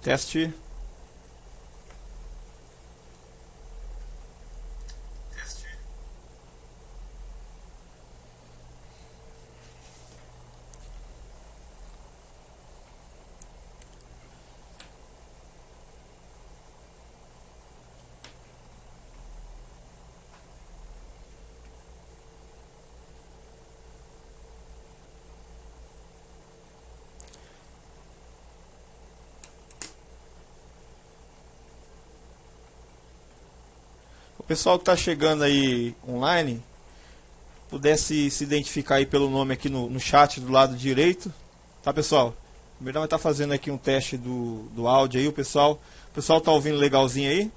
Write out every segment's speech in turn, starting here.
Teste. O pessoal que está chegando aí online, pudesse se identificar aí pelo nome aqui no chat do lado direito, tá, pessoal? Primeiro vai estar fazendo aqui um teste do áudio aí, o pessoal tá ouvindo legalzinho aí?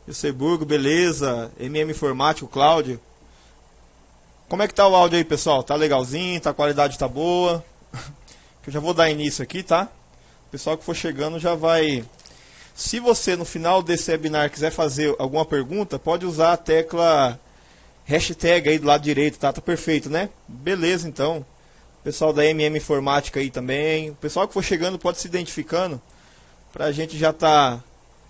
Luxemburgo, beleza. MM Informático, Cláudio. Como é que tá o áudio aí, pessoal? Tá legalzinho? Tá, a qualidade tá boa? Eu já vou dar início aqui, tá? O pessoal que for chegando já vai... Se você no final desse webinar quiser fazer alguma pergunta, pode usar a tecla hashtag aí do lado direito, tá? Tá perfeito, né? Beleza, então. Pessoal da MM Informática aí também. O pessoal que for chegando pode se identificando, pra gente já tá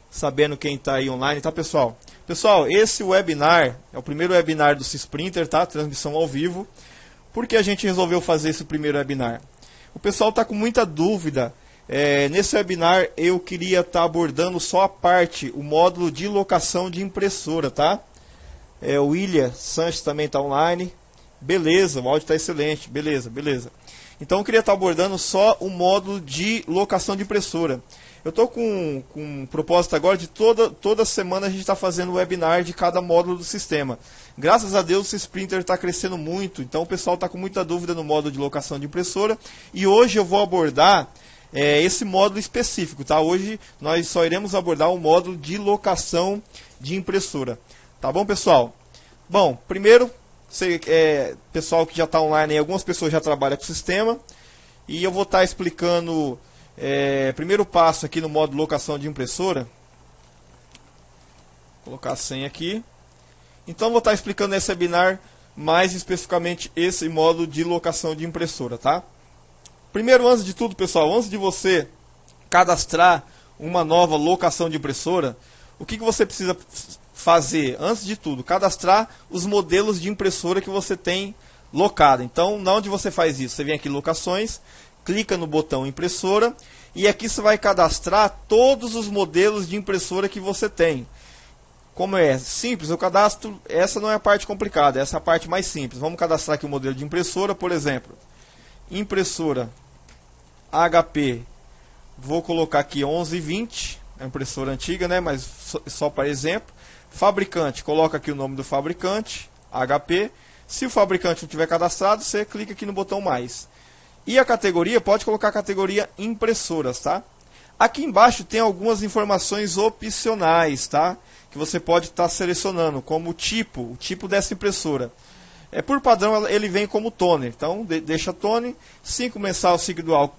sabendo quem está aí online, tá, pessoal? Pessoal, esse webinar é o primeiro webinar do Cisprinter, tá? Transmissão ao vivo. Por que a gente resolveu fazer esse primeiro webinar? O pessoal está com muita dúvida. Nesse webinar eu queria estar abordando só a parte, o módulo de locação de impressora, tá? O William Sanches também está online. Beleza, o áudio está excelente. Beleza, beleza. Então eu queria estar abordando só o módulo de locação de impressora. Eu estou com um propósito agora de toda semana a gente está fazendo um webinar de cada módulo do sistema. Graças a Deus o Cisprinter está crescendo muito, então o pessoal está com muita dúvida no módulo de locação de impressora. E hoje eu vou abordar esse módulo específico, tá? Hoje nós só iremos abordar o módulo de locação de impressora. Tá bom, pessoal? Bom, primeiro, pessoal que já está online, aí, algumas pessoas já trabalham com o sistema. E eu vou estar explicando... primeiro passo aqui no modo locação de impressora. Vou colocar a senha aqui. Então vou estar explicando nesse webinar mais especificamente esse modo de locação de impressora, tá? Primeiro, antes de tudo, pessoal, antes de você cadastrar uma nova locação de impressora, o que você precisa fazer? Antes de tudo, cadastrar os modelos de impressora que você tem locado. Então, onde você faz isso? Você vem aqui em locações, clica no botão impressora e aqui você vai cadastrar todos os modelos de impressora que você tem. Como é simples, eu cadastro, essa não é a parte complicada, essa é a parte mais simples. Vamos cadastrar aqui o modelo de impressora, por exemplo, impressora HP, vou colocar aqui 1120, é uma impressora antiga, né, mas só para exemplo. Fabricante, coloca aqui o nome do fabricante, HP. Se o fabricante não tiver cadastrado, você clica aqui no botão mais. E a categoria, pode colocar a categoria impressoras, tá? Aqui embaixo tem algumas informações opcionais, tá? Que você pode estar selecionando, como o tipo dessa impressora. Por padrão, ele vem como toner. Então, deixa toner. 5 mensal, ciclo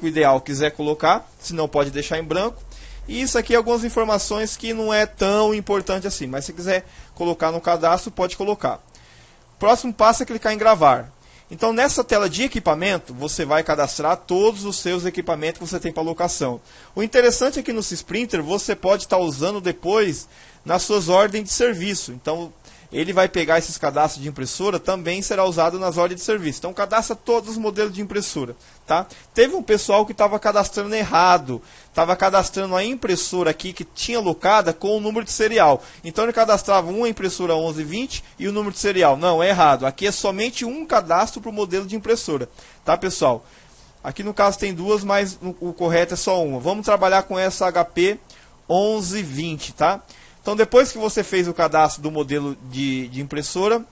ideal, quiser colocar. Se não, pode deixar em branco. E isso aqui é algumas informações que não é tão importante assim. Mas se quiser colocar no cadastro, pode colocar. Próximo passo é clicar em gravar. Então, nessa tela de equipamento, você vai cadastrar todos os seus equipamentos que você tem para locação. O interessante é que no Cisprinter você pode estar usando depois nas suas ordens de serviço. Então, ele vai pegar esses cadastros de impressora, também será usado nas ordens de serviço. Então, cadastra todos os modelos de impressora. Tá? Teve um pessoal que estava cadastrando errado. Estava cadastrando a impressora aqui que tinha locada com o número de serial. Então, ele cadastrava uma impressora 1120 e o número de serial. Não, é errado. Aqui é somente um cadastro para o modelo de impressora. Tá, pessoal? Aqui no caso tem duas, mas o correto é só uma. Vamos trabalhar com essa HP 1120, tá? Então, depois que você fez o cadastro do modelo de impressora,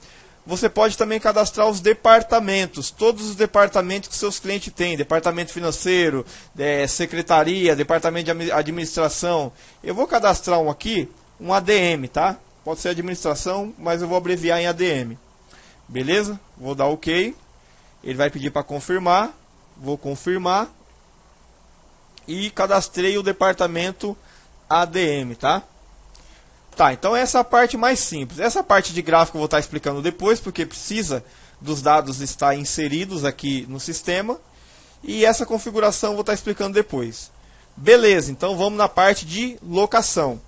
você pode também cadastrar os departamentos, todos os departamentos que seus clientes têm, departamento financeiro, secretaria, departamento de administração. Eu vou cadastrar um aqui, um ADM, tá? pode ser administração, mas eu vou abreviar em ADM. Beleza? Vou dar OK. Ele vai pedir para confirmar. Vou confirmar. E cadastrei o departamento ADM, tá? Tá, então essa é a parte mais simples. Essa parte de gráfico eu vou estar explicando depois, porque precisa dos dados estar inseridos aqui no sistema. E essa configuração eu vou estar explicando depois. Beleza, então vamos na parte de locação.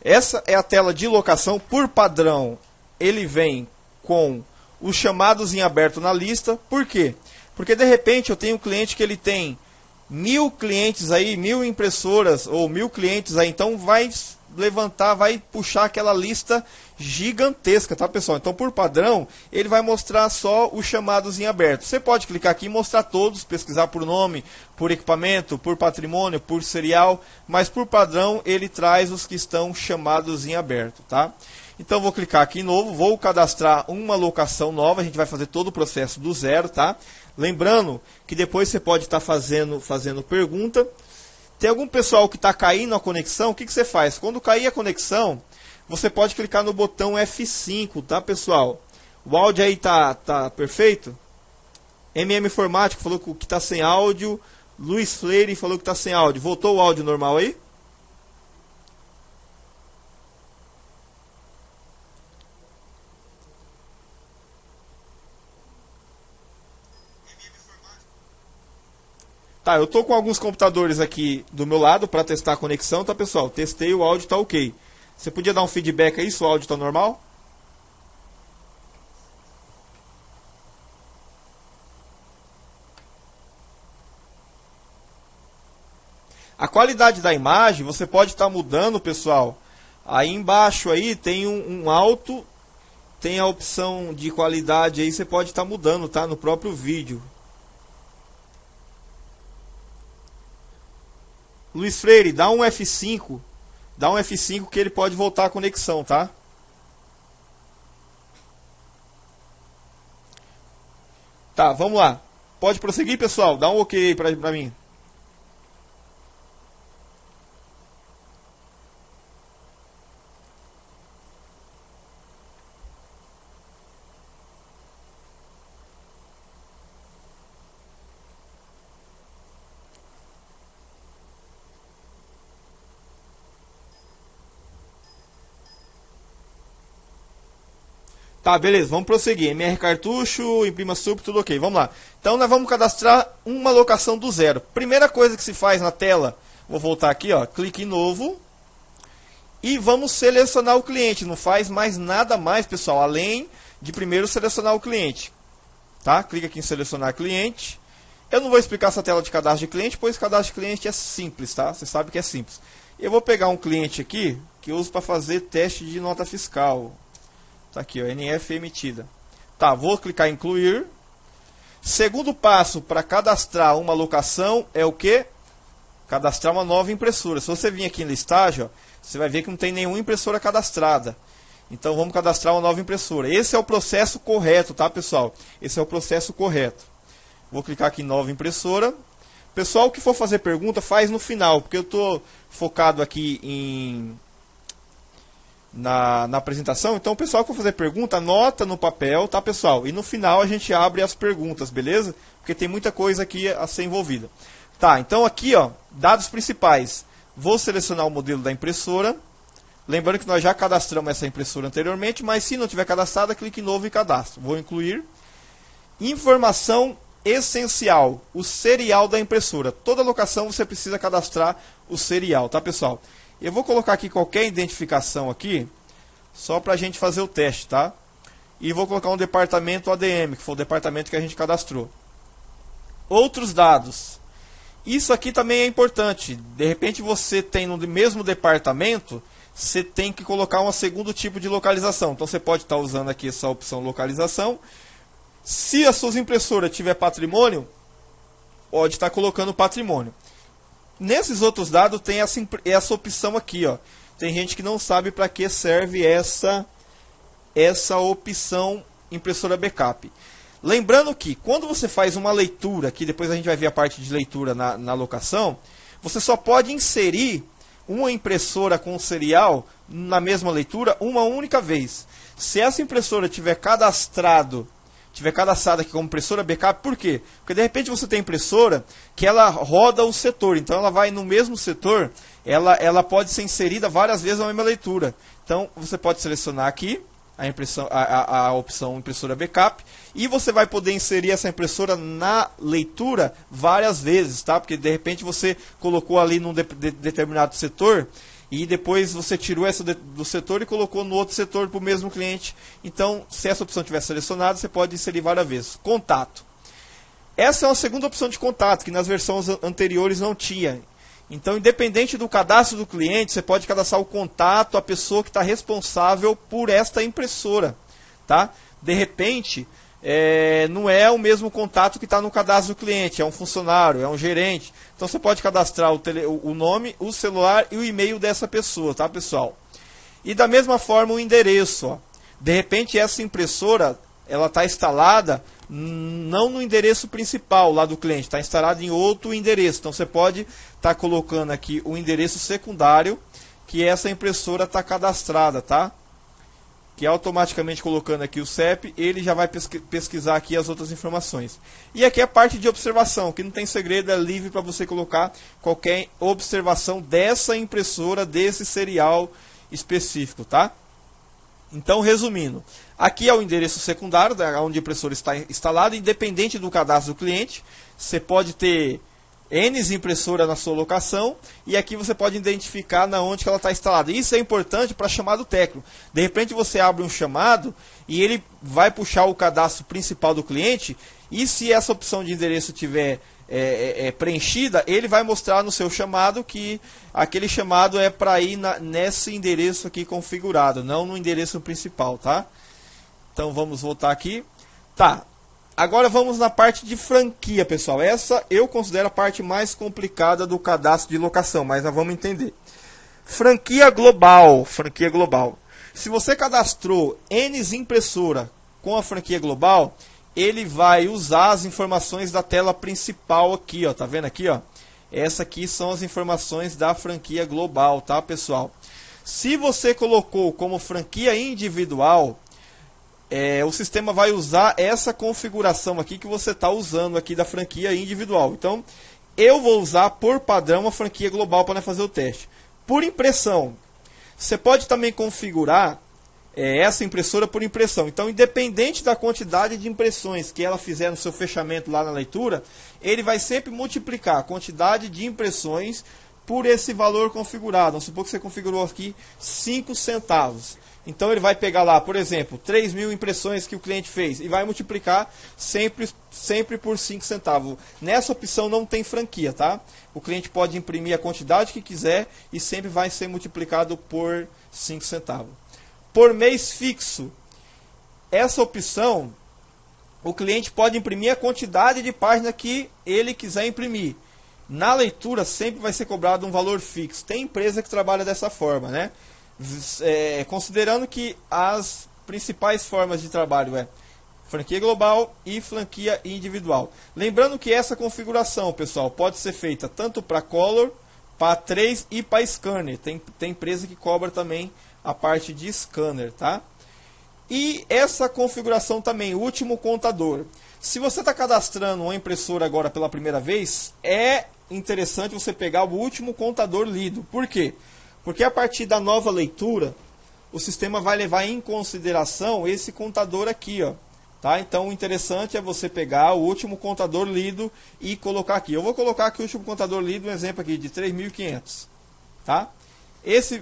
Essa é a tela de locação. Por padrão, ele vem com os chamados em aberto na lista. Por quê? Porque de repente eu tenho um cliente que ele tem 1000 clientes aí, 1000 impressoras ou 1000 clientes aí, então vai levantar, vai puxar aquela lista gigantesca, tá pessoal? Então por padrão, ele vai mostrar só os chamados em aberto. Você pode clicar aqui e mostrar todos, pesquisar por nome, por equipamento, por patrimônio, por serial, mas por padrão ele traz os que estão chamados em aberto, tá? Então vou clicar aqui em novo, vou cadastrar uma locação nova, a gente vai fazer todo o processo do zero, tá? Lembrando que depois você pode estar fazendo pergunta. Tem algum pessoal que está caindo a conexão, o que você faz? Quando cair a conexão, você pode clicar no botão F5, tá pessoal? O áudio aí tá perfeito? MM Informático falou que está sem áudio. Luiz Freire falou que está sem áudio. Voltou o áudio normal aí? Tá, eu tô com alguns computadores aqui do meu lado para testar a conexão, tá pessoal? Testei, o áudio tá ok. Você podia dar um feedback aí se o áudio tá normal? A qualidade da imagem você pode estar mudando, pessoal. Aí embaixo aí tem um alto, tem a opção de qualidade aí, você pode estar mudando, tá? No próprio vídeo. Luiz Freire, dá um F5. Dá um F5 que ele pode voltar a conexão, tá? Tá, vamos lá. Pode prosseguir, pessoal? Dá um OK aí pra mim. Tá, beleza, vamos prosseguir. MR cartucho, imprima sup, tudo ok. Vamos lá. Então nós vamos cadastrar uma locação do zero. Primeira coisa que se faz na tela, vou voltar aqui, ó, clique em novo. E vamos selecionar o cliente. Não faz mais nada mais, pessoal, além de primeiro selecionar o cliente. Tá? Clica aqui em selecionar cliente. Eu não vou explicar essa tela de cadastro de cliente, pois cadastro de cliente é simples, tá? Você sabe que é simples. Eu vou pegar um cliente aqui, que eu uso para fazer teste de nota fiscal. Tá aqui, ó, NF emitida. Tá, vou clicar em incluir. Segundo passo para cadastrar uma locação é o que? Cadastrar uma nova impressora. Se você vir aqui em listagem, ó, você vai ver que não tem nenhuma impressora cadastrada. Então vamos cadastrar uma nova impressora. Esse é o processo correto, tá pessoal? Esse é o processo correto. Vou clicar aqui em nova impressora. Pessoal que for fazer pergunta, faz no final, porque eu estou focado aqui na apresentação. Então o pessoal que for fazer pergunta, anota no papel, tá pessoal? E no final a gente abre as perguntas, beleza? Porque tem muita coisa aqui a ser envolvida. Tá, então aqui, ó, dados principais. Vou selecionar o modelo da impressora. Lembrando que nós já cadastramos essa impressora anteriormente, mas se não tiver cadastrada, clique em novo e cadastro. Vou incluir. Informação essencial, o serial da impressora. Toda locação você precisa cadastrar o serial, tá pessoal? Eu vou colocar aqui qualquer identificação aqui, só para a gente fazer o teste, tá? E vou colocar um departamento ADM, que foi o departamento que a gente cadastrou. Outros dados. Isso aqui também é importante. De repente você tem no mesmo departamento, você tem que colocar um segundo tipo de localização. Então você pode estar usando aqui essa opção localização. Se a sua impressora tiver patrimônio, pode estar colocando patrimônio. Nesses outros dados tem essa opção aqui, ó. Tem gente que não sabe para que serve essa opção impressora backup. Lembrando que quando você faz uma leitura, que depois a gente vai ver a parte de leitura na locação, você só pode inserir uma impressora com serial na mesma leitura uma única vez. Se essa impressora tiver cadastrada aqui como impressora backup, por quê? Porque de repente você tem impressora que ela roda o setor, então ela vai no mesmo setor, ela pode ser inserida várias vezes na mesma leitura. Então você pode selecionar aqui a opção impressora backup e você vai poder inserir essa impressora na leitura várias vezes, tá? Porque de repente você colocou ali num determinado setor e depois você tirou essa do setor e colocou no outro setor para o mesmo cliente. Então, se essa opção estiver selecionada, você pode inserir várias vezes. Contato. Essa é uma segunda opção de contato, que nas versões anteriores não tinha. Então, independente do cadastro do cliente, você pode cadastrar o contato, a pessoa que está responsável por esta impressora. Tá? De repente, não é o mesmo contato que está no cadastro do cliente, é um funcionário, é um gerente. Então você pode cadastrar o nome, o celular e o e-mail dessa pessoa, tá, pessoal? E da mesma forma o endereço. Ó. De repente essa impressora ela está instalada não no endereço principal lá do cliente, está instalada em outro endereço. Então você pode estar colocando aqui o endereço secundário que essa impressora está cadastrada, tá? Que automaticamente colocando aqui o CEP, ele já vai pesquisar aqui as outras informações. E aqui é a parte de observação, que não tem segredo, é livre para você colocar qualquer observação dessa impressora, desse serial específico, tá? Então, resumindo, aqui é o endereço secundário, onde a impressora está instalada, independente do cadastro do cliente. Você pode ter N impressora na sua locação e aqui você pode identificar na onde que ela está instalada. Isso é importante para chamado técnico. De repente você abre um chamado e ele vai puxar o cadastro principal do cliente e se essa opção de endereço tiver preenchida, ele vai mostrar no seu chamado que aquele chamado é para ir nesse endereço aqui configurado, não no endereço principal, tá? Então vamos voltar aqui. Tá. Agora vamos na parte de franquia, pessoal. Essa eu considero a parte mais complicada do cadastro de locação, mas nós vamos entender. Franquia global. Franquia global. Se você cadastrou N impressora com a franquia global, ele vai usar as informações da tela principal aqui, ó. Tá vendo aqui, ó? Essa aqui são as informações da franquia global, tá, pessoal? Se você colocou como franquia individual, o sistema vai usar essa configuração aqui que você está usando aqui da franquia individual. Então, eu vou usar por padrão a franquia global para fazer o teste. Por impressão, você pode também configurar essa impressora por impressão. Então, independente da quantidade de impressões que ela fizer no seu fechamento lá na leitura, ele vai sempre multiplicar a quantidade de impressões por esse valor configurado. Vamos supor que você configurou aqui 5 centavos. Então ele vai pegar lá, por exemplo, 3.000 impressões que o cliente fez e vai multiplicar sempre por 5 centavos. Nessa opção não tem franquia, tá? O cliente pode imprimir a quantidade que quiser e sempre vai ser multiplicado por 5 centavos. Por mês fixo, essa opção, o cliente pode imprimir a quantidade de página que ele quiser imprimir. Na leitura sempre vai ser cobrado um valor fixo. Tem empresa que trabalha dessa forma, né? Considerando que as principais formas de trabalho é franquia global e franquia individual. Lembrando que essa configuração, pessoal, pode ser feita tanto para Color, para A3 e para Scanner. Tem empresa que cobra também a parte de Scanner, tá? E essa configuração também, o último contador. Se você está cadastrando uma impressora agora pela primeira vez, é interessante você pegar o último contador lido. Por quê? Porque a partir da nova leitura, o sistema vai levar em consideração esse contador aqui, ó. Tá? Então o interessante é você pegar o último contador lido e colocar aqui. Eu vou colocar aqui o último contador lido, um exemplo aqui de 3.500. Tá? Esse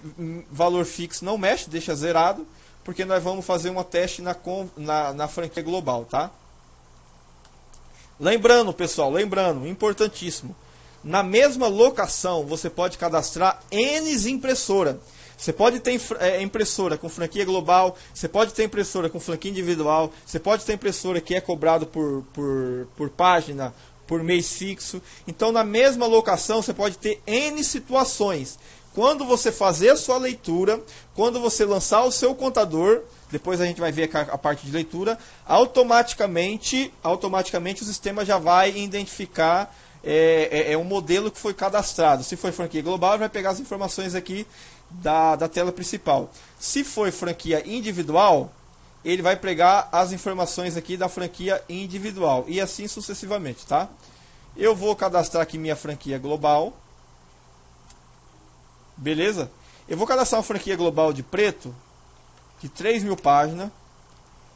valor fixo não mexe, deixa zerado, porque nós vamos fazer um teste na franquia global. Tá? Lembrando, pessoal, importantíssimo. Na mesma locação, você pode cadastrar N impressora. Você pode ter impressora com franquia global, você pode ter impressora com franquia individual, você pode ter impressora que é cobrado por página, por mês fixo. Então, na mesma locação, você pode ter N situações. Quando você fazer a sua leitura, quando você lançar o seu contador, depois a gente vai ver a parte de leitura, automaticamente o sistema já vai identificar é um modelo que foi cadastrado. Se foi franquia global, ele vai pegar as informações aqui da tela principal. Se foi franquia individual, ele vai pegar as informações aqui da franquia individual. E assim sucessivamente, tá? Eu vou cadastrar aqui minha franquia global. Beleza? Eu vou cadastrar uma franquia global de preto, de 3.000 páginas.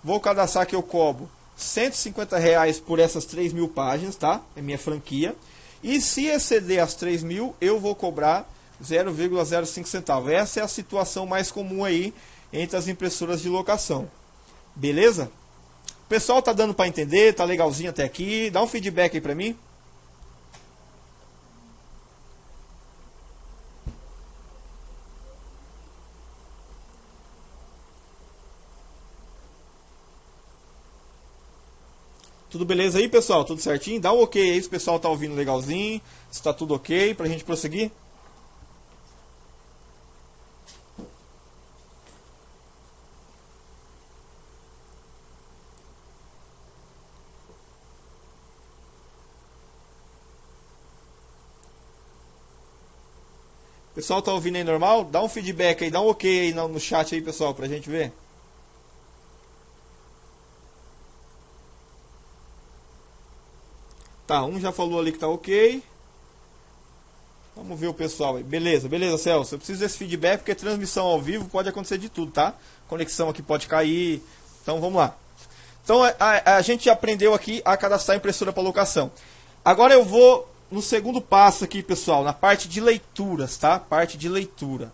Vou cadastrar que eu cobro R$150 por essas 3.000 páginas, tá? É minha franquia. E se exceder as 3.000, eu vou cobrar 0,05 centavos. Essa é a situação mais comum aí entre as impressoras de locação. Beleza? O pessoal tá dando para entender, tá legalzinho até aqui. Dá um feedback aí para mim. Tudo beleza aí, pessoal? Tudo certinho? Dá um ok aí se o pessoal tá ouvindo legalzinho. Se tá tudo ok pra gente prosseguir. O pessoal tá ouvindo aí normal? Dá um feedback aí, dá um ok aí no chat aí, pessoal, pra gente ver. Tá, um já falou ali que tá ok. Vamos ver o pessoal aí. Beleza, beleza, Celso. Eu preciso desse feedback porque transmissão ao vivo pode acontecer de tudo, tá? Conexão aqui pode cair. Então vamos lá. Então a gente aprendeu aqui a cadastrar impressora para locação. Agora eu vou no segundo passo aqui, pessoal, na parte de leituras, tá? Parte de leitura.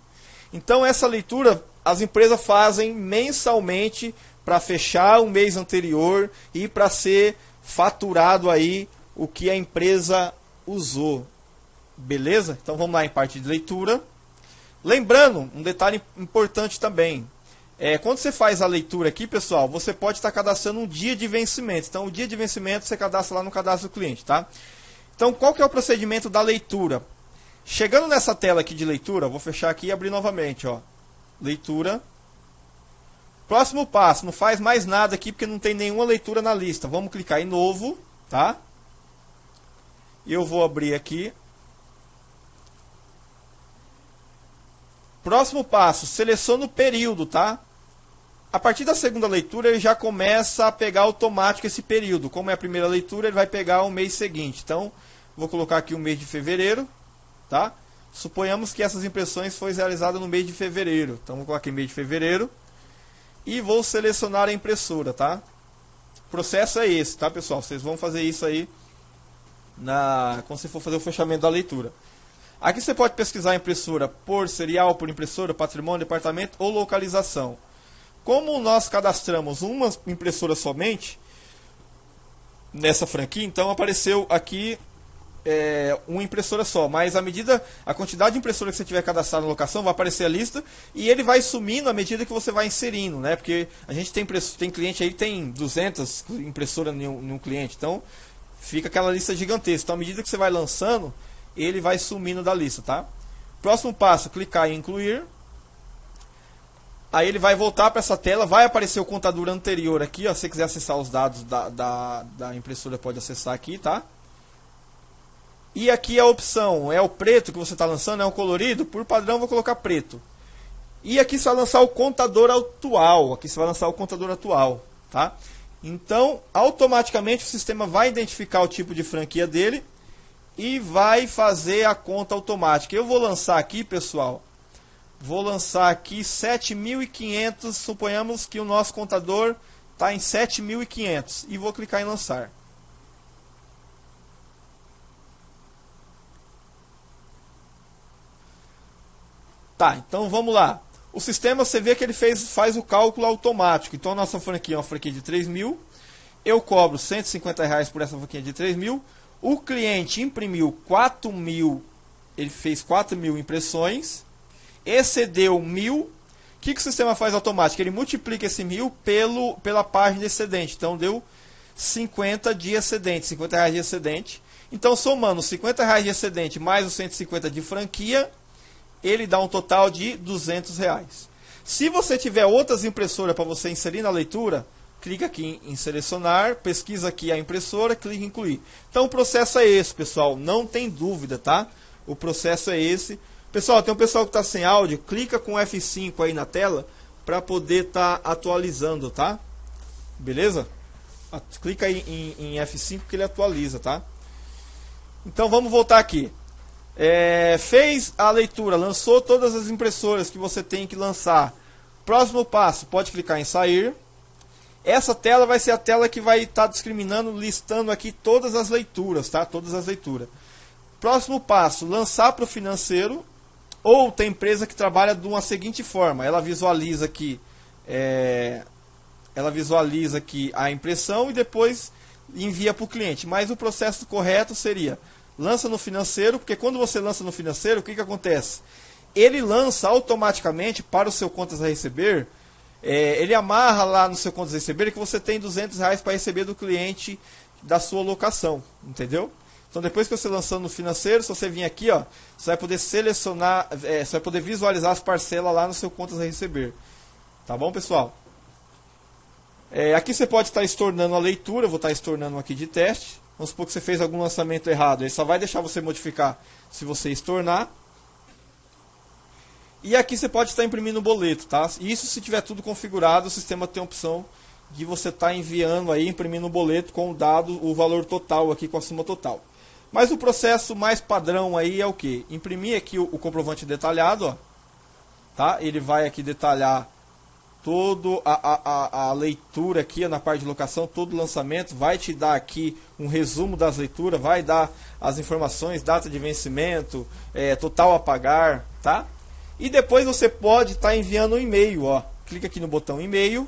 Então essa leitura as empresas fazem mensalmente para fechar o mês anterior e para ser faturado aí o que a empresa usou. Beleza? Então vamos lá em parte de leitura. Lembrando, um detalhe importante também. Quando você faz a leitura aqui, pessoal, você pode estar cadastrando um dia de vencimento. Então o dia de vencimento você cadastra lá no cadastro do cliente, tá? Então qual que é o procedimento da leitura? Chegando nessa tela aqui de leitura, vou fechar aqui e abrir novamente, ó. Leitura. Próximo passo, não faz mais nada aqui porque não tem nenhuma leitura na lista. Vamos clicar em novo, tá? E eu vou abrir aqui. Próximo passo, seleciona o período, tá? A partir da segunda leitura ele já começa a pegar automático esse período. Como é a primeira leitura, ele vai pegar o mês seguinte. Então, vou colocar aqui o mês de fevereiro, tá? Suponhamos que essas impressões foram realizadas no mês de fevereiro. Então, vou colocar aqui mês de fevereiro. E vou selecionar a impressora, tá? O processo é esse, tá, pessoal? Vocês vão fazer isso aí quando você for fazer o fechamento da leitura. Aqui você pode pesquisar a impressora por serial, por impressora, patrimônio, departamento ou localização. Como nós cadastramos uma impressora somente nessa franquia, então apareceu aqui uma impressora só. Mas a quantidade de impressora que você tiver cadastrado na locação vai aparecer a lista e ele vai sumindo à medida que você vai inserindo, né? Porque a gente tem cliente aí que tem 200 impressoras em um cliente, então fica aquela lista gigantesca. Então, à medida que você vai lançando, ele vai sumindo da lista, tá? Próximo passo, clicar em incluir. Aí ele vai voltar para essa tela, vai aparecer o contador anterior aqui, ó. Se você quiser acessar os dados da impressora, pode acessar aqui, tá? E aqui a opção é o preto que você está lançando, é o colorido. Por padrão, vou colocar preto. E aqui você vai lançar o contador atual. Aqui você vai lançar o contador atual, tá? Então, automaticamente o sistema vai identificar o tipo de franquia dele e vai fazer a conta automática. Eu vou lançar aqui, pessoal, vou lançar aqui 7.500, suponhamos que o nosso contador está em 7.500 e vou clicar em lançar. Tá, então vamos lá. O sistema, você vê que ele faz o cálculo automático. Então a nossa franquia é uma franquia de 3.000. Eu cobro R$150 por essa franquia de 3.000. O cliente imprimiu 4.000, ele fez 4.000 impressões. Excedeu 1.000. O que o sistema faz automático? Ele multiplica esse 1.000 pela página excedente. Então deu 50 de excedente, R$50 de excedente. Então somando R$50 de excedente mais os 150 de franquia, ele dá um total de R$200. Se você tiver outras impressoras para você inserir na leitura, clica aqui em selecionar, pesquisa aqui a impressora, clica em incluir. Então o processo é esse, pessoal, não tem dúvida, tá? O processo é esse. Pessoal, tem um pessoal que está sem áudio, clica com F5 aí na tela para poder estar atualizando, tá? Beleza? Clica aí em F5 que ele atualiza, tá? Então vamos voltar aqui. Fez a leitura, lançou todas as impressoras que você tem que lançar. Próximo passo, pode clicar em sair. Essa tela vai ser a tela que vai estar discriminando, listando aqui todas as leituras, tá? Todas as leituras. Próximo passo, lançar para o financeiro. Ou tem empresa que trabalha de uma seguinte forma: ela visualiza aqui, a impressão e depois envia para o cliente. Mas o processo correto seria: lança no financeiro, porque quando você lança no financeiro, o que acontece? Ele lança automaticamente para o seu contas a receber. Ele amarra lá no seu contas a receber que você tem R$200 para receber do cliente da sua locação, entendeu? Então depois que você lançando no financeiro, se você vir aqui, ó, você vai poder selecionar, você vai poder visualizar as parcelas lá no seu contas a receber. Tá bom, pessoal? Aqui você pode estar estornando a leitura, eu vou estar estornando aqui de teste. Vamos supor que você fez algum lançamento errado, ele só vai deixar você modificar se você estornar. E aqui você pode estar imprimindo o boleto, tá? Isso se tiver tudo configurado, o sistema tem a opção de você estar enviando aí, imprimindo o boleto com o dado, o valor total aqui com a soma total. Mas o processo mais padrão aí é o que? Imprimir aqui o comprovante detalhado, ó, tá? Ele vai aqui detalhar toda a leitura aqui, ó, na parte de locação, todo o lançamento, vai te dar aqui um resumo das leituras, vai dar as informações, data de vencimento, total a pagar, tá? E depois você pode estar enviando um e-mail, ó. Clica aqui no botão e-mail.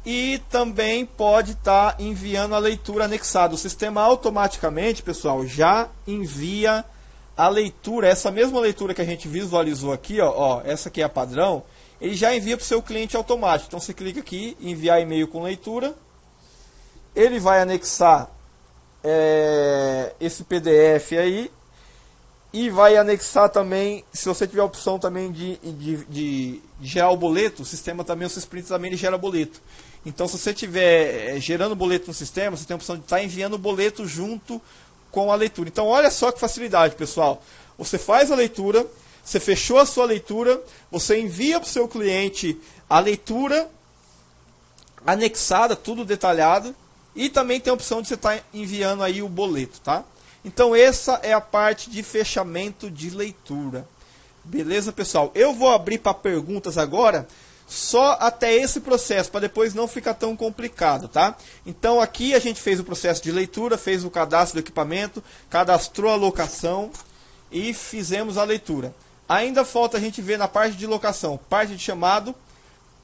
E também pode estar enviando a leitura anexada. O sistema automaticamente, pessoal, já envia a leitura. Essa mesma leitura que a gente visualizou aqui, ó, essa aqui é a padrão. Ele já envia para o seu cliente automático. Então você clica aqui, enviar e-mail com leitura. Ele vai anexar esse PDF aí. E vai anexar também, se você tiver a opção também de gerar o boleto, o sistema também, o Sysprint também ele gera boleto. Então se você estiver gerando boleto no sistema, você tem a opção de estar enviando o boleto junto com a leitura. Então olha só que facilidade, pessoal. Você faz a leitura, você fechou a sua leitura, você envia para o seu cliente a leitura anexada, tudo detalhado, e também tem a opção de você estar enviando aí o boleto, tá? Então essa é a parte de fechamento de leitura. Beleza, pessoal? Eu vou abrir para perguntas agora, só até esse processo, para depois não ficar tão complicado, tá? Então aqui a gente fez o processo de leitura, fez o cadastro do equipamento, cadastrou a locação e fizemos a leitura. Ainda falta a gente ver na parte de locação, parte de chamado,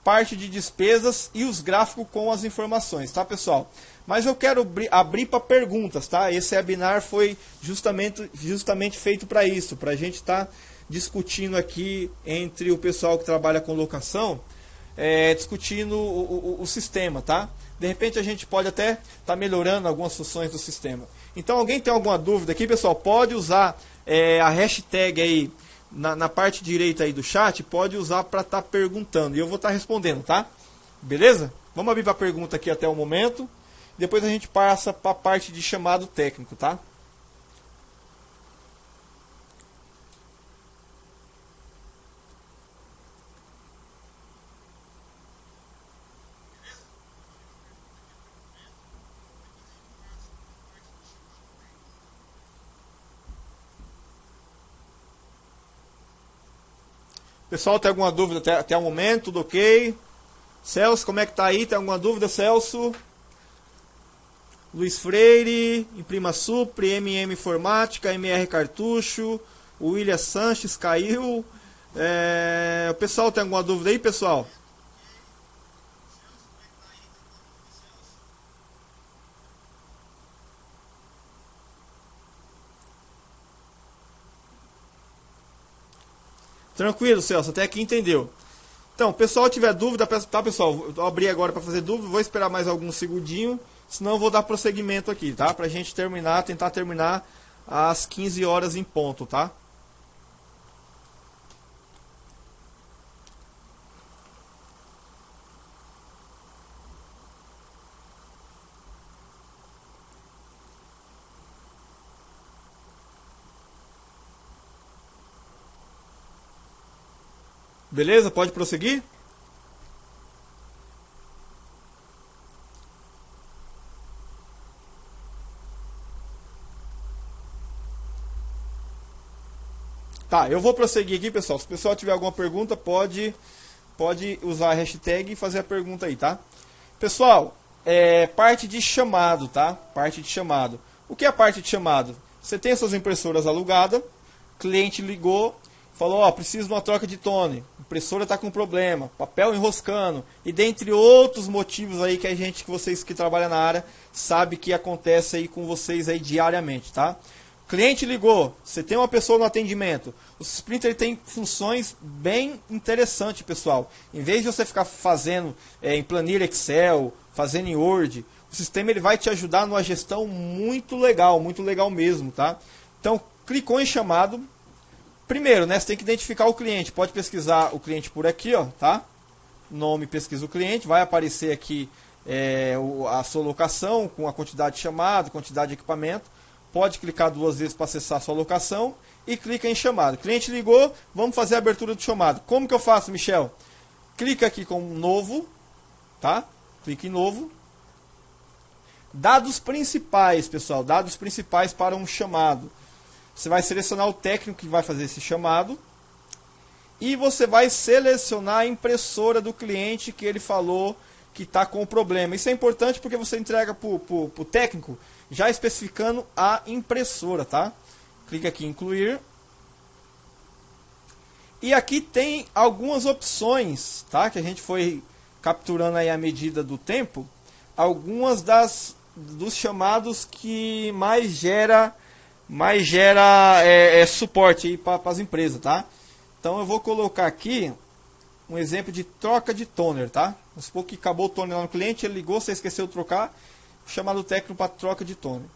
parte de despesas e os gráficos com as informações, tá, pessoal? Mas eu quero abrir para perguntas, tá? Esse webinar foi justamente feito para isso, para a gente estar discutindo aqui entre o pessoal que trabalha com locação, discutindo o sistema, tá? De repente a gente pode até estar melhorando algumas funções do sistema. Então alguém tem alguma dúvida aqui, pessoal? Pode usar a hashtag aí na parte direita aí do chat, pode usar para estar perguntando e eu vou estar respondendo, tá? Beleza? Vamos abrir para pergunta aqui até o momento. Depois a gente passa para a parte de chamado técnico, tá? Pessoal, tem alguma dúvida até o momento? Tudo ok? Celso, como é que tá aí? Tem alguma dúvida, Celso? Luiz Freire, Imprima Supre, MM Informática, MR Cartucho, o William Sanches caiu. O pessoal tem alguma dúvida aí, pessoal? Tranquilo, Celso, até aqui entendeu. Então, o pessoal tiver dúvida, tá, pessoal? Eu abri agora para fazer dúvida, vou esperar mais alguns segundinhos, senão eu vou dar prosseguimento aqui, tá? Pra gente terminar, tentar terminar às 15 horas em ponto, tá? Beleza? Pode prosseguir? Tá, eu vou prosseguir aqui, pessoal. Se o pessoal tiver alguma pergunta, pode usar a hashtag e fazer a pergunta aí, tá? Pessoal, parte de chamado, tá? Parte de chamado. O que é a parte de chamado? Você tem suas impressoras alugadas, cliente ligou, falou, ó, preciso de uma troca de toner, impressora está com problema, papel enroscando, e dentre outros motivos aí que vocês que trabalham na área, sabe que acontece aí com vocês aí diariamente, tá? Cliente ligou, você tem uma pessoa no atendimento. O Sprinter tem funções bem interessantes, pessoal. Em vez de você ficar fazendo em planilha Excel, fazendo em Word, o sistema ele vai te ajudar numa gestão muito legal mesmo, tá? Então, clicou em chamado. Primeiro, né, você tem que identificar o cliente. Pode pesquisar o cliente por aqui, ó, tá? Nome, pesquisa o cliente, vai aparecer aqui a sua locação com a quantidade de chamado, quantidade de equipamento. Pode clicar 2 vezes para acessar a sua locação e clica em chamado. Cliente ligou, vamos fazer a abertura do chamado. Como que eu faço, Michel? Clica aqui com novo, tá? Clica em novo. Dados principais, pessoal, dados principais para um chamado. Você vai selecionar o técnico que vai fazer esse chamado e você vai selecionar a impressora do cliente que ele falou que está com o problema. Isso é importante porque você entrega para o técnico já especificando a impressora, tá? Clica aqui em incluir. E aqui tem algumas opções, tá? Que a gente foi capturando aí à medida do tempo. Algumas dos chamados que mais gera suporte aí para as empresas, tá? Então eu vou colocar aqui um exemplo de troca de toner, tá? Vamos supor que acabou o toner lá no cliente, ele ligou, você esqueceu de trocar, chamado técnico para troca de toner.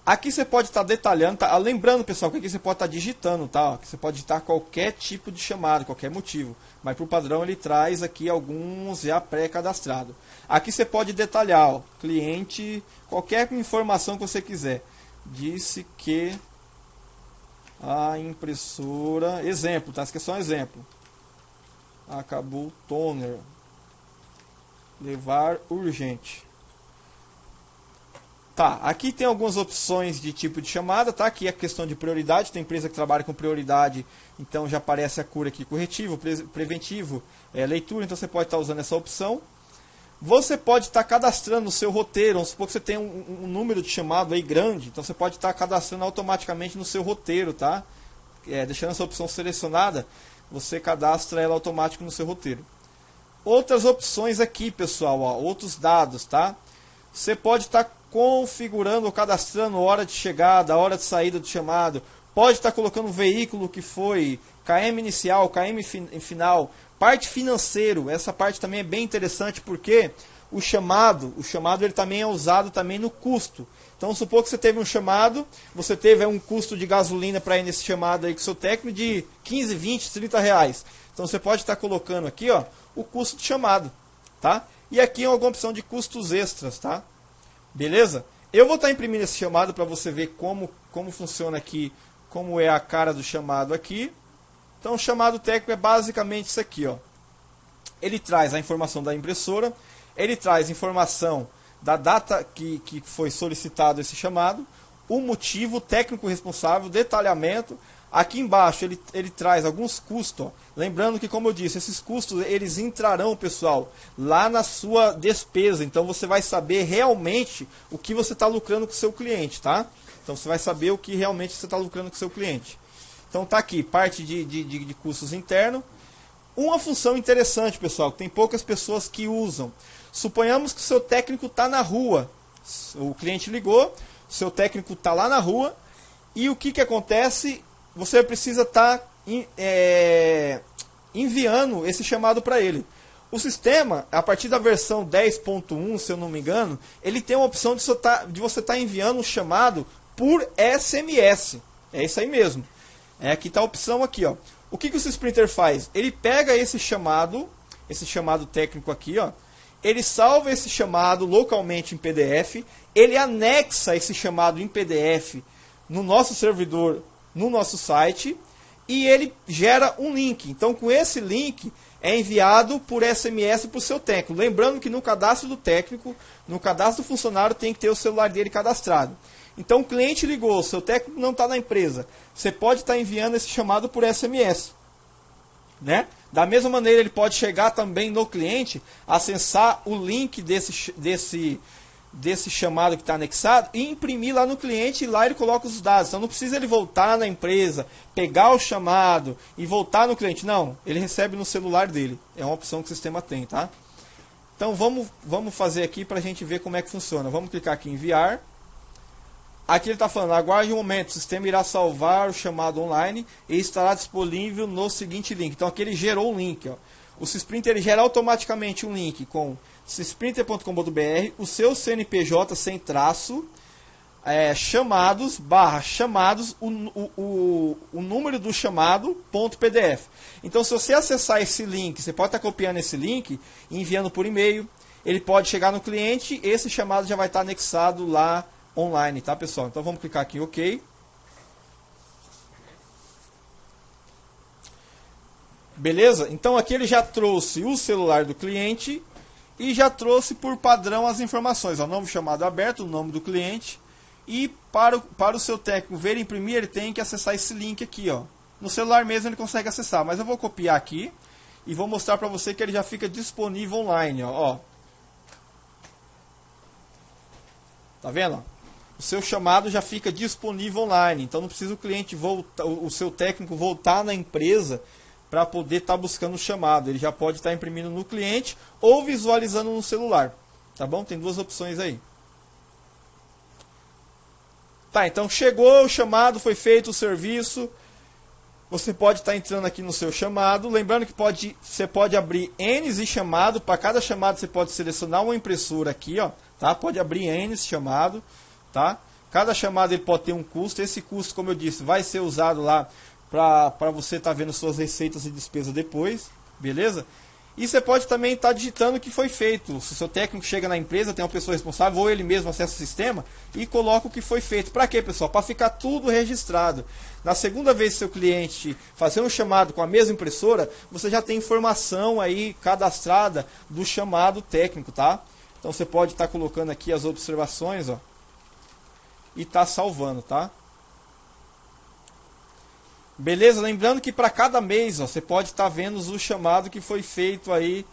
Aqui você pode estar detalhando, tá? Lembrando, pessoal, que aqui você pode estar digitando, tá? Que você pode digitar qualquer tipo de chamado, qualquer motivo. Mas para o padrão ele traz aqui alguns já pré-cadastrados. Aqui você pode detalhar, ó, cliente, qualquer informação que você quiser. Disse que a impressora, exemplo, tá? Isso aqui é só um exemplo. Acabou o toner. Levar urgente. Tá, aqui tem algumas opções de tipo de chamada, tá? Aqui é questão de prioridade, tem empresa que trabalha com prioridade, então já aparece a cura aqui, corretivo, preventivo, leitura, então você pode estar usando essa opção. Você pode estar cadastrando no seu roteiro, vamos supor que você tem um número de chamado aí grande, então você pode estar cadastrando automaticamente no seu roteiro, tá? Deixando essa opção selecionada, você cadastra ela automático no seu roteiro. Outras opções aqui, pessoal, ó, outros dados, tá? Você pode estar configurando ou cadastrando hora de chegada, hora de saída do chamado. Pode estar colocando o veículo que foi, KM inicial, KM final, parte financeiro. Essa parte também é bem interessante porque o chamado ele também é usado também no custo. Então, supor que você teve um chamado, você teve um custo de gasolina para ir nesse chamado aí com o seu técnico de 15, 20, 30 reais. Então, você pode estar colocando aqui, ó, o custo de chamado, tá? E aqui é alguma opção de custos extras, tá? Beleza? Eu vou estar imprimindo esse chamado para você ver como funciona aqui, como é a cara do chamado aqui. Então, o chamado técnico é basicamente isso aqui, ó. Ele traz a informação da impressora, ele traz informação da data que foi solicitado esse chamado, o motivo, o técnico responsável, detalhamento. Aqui embaixo ele traz alguns custos, ó. Lembrando que, como eu disse, esses custos eles entrarão, pessoal, lá na sua despesa. Então você vai saber realmente o que você está lucrando com o seu cliente, tá? Então você vai saber o que realmente você está lucrando com o seu cliente. Então tá aqui, parte de custos internos. Uma função interessante, pessoal, que tem poucas pessoas que usam. Suponhamos que o seu técnico está na rua. O cliente ligou, o seu técnico está lá na rua. E o que acontece? Você precisa estar enviando esse chamado para ele. O sistema, a partir da versão 10.1, se eu não me engano, ele tem uma opção de você estar enviando um chamado por SMS. É isso aí mesmo. Aqui está a opção aqui, ó. O que o Sprinter faz? Ele pega esse chamado técnico aqui, ó. Ele salva esse chamado localmente em PDF. Ele anexa esse chamado em PDF no nosso servidor, no nosso site. e ele gera um link. Então, com esse link, é enviado por SMS para o seu técnico. Lembrando que no cadastro do técnico, no cadastro do funcionário, tem que ter o celular dele cadastrado. Então, o cliente ligou, seu técnico não está na empresa. Você pode estar enviando esse chamado por SMS. Né? Da mesma maneira, ele pode chegar também no cliente, acessar o link desse chamado que está anexado e imprimir lá no cliente, e lá ele coloca os dados. Então não precisa ele voltar na empresa, pegar o chamado e voltar no cliente. Não, ele recebe no celular dele. É uma opção que o sistema tem, tá? Então vamos fazer aqui para a gente ver como é que funciona. Vamos clicar aqui em enviar. Aqui ele está falando, aguarde um momento, o sistema irá salvar o chamado online e estará disponível no seguinte link. Então aqui ele gerou um link. Ó. O Sysprinter ele gera automaticamente um link com sysprinter.com.br, o seu CNPJ sem traço, chamados, o número do chamado, .pdf. Então se você acessar esse link, você pode estar copiando esse link e enviando por e-mail, ele pode chegar no cliente, esse chamado já vai estar anexado lá online, tá pessoal? Então vamos clicar aqui em OK. Beleza? Então aqui ele já trouxe o celular do cliente e já trouxe por padrão as informações. O nome do chamado aberto, o nome do cliente. E para o seu técnico ver e imprimir, ele tem que acessar esse link aqui. Ó. No celular mesmo ele consegue acessar, mas eu vou copiar aqui e vou mostrar para você que ele já fica disponível online. Ó. Tá vendo? O seu chamado já fica disponível online, então não precisa o cliente voltar, o seu técnico voltar na empresa para poder estar buscando o chamado. Ele já pode estar imprimindo no cliente ou visualizando no celular. Tá bom? Tem duas opções aí. Tá, então chegou o chamado, foi feito o serviço. Você pode estar entrando aqui no seu chamado. Lembrando que você pode abrir N de chamado. Para cada chamado você pode selecionar uma impressora aqui. Ó, tá? Pode abrir N chamado. Tá? Cada chamada ele pode ter um custo. Esse custo, como eu disse, vai ser usado lá para você estar vendo suas receitas e despesas depois. Beleza? E você pode também estar digitando o que foi feito. Se o seu técnico chega na empresa, tem uma pessoa responsável, ou ele mesmo acessa o sistema e coloca o que foi feito. Para quê, pessoal? Para ficar tudo registrado. Na segunda vez que seu cliente fazer um chamado com a mesma impressora, você já tem informação aí cadastrada do chamado técnico, tá? Então você pode estar colocando aqui as observações, ó. E tá salvando, tá? Beleza? Lembrando que para cada mês, ó, você pode estar vendo o chamado que foi feito aí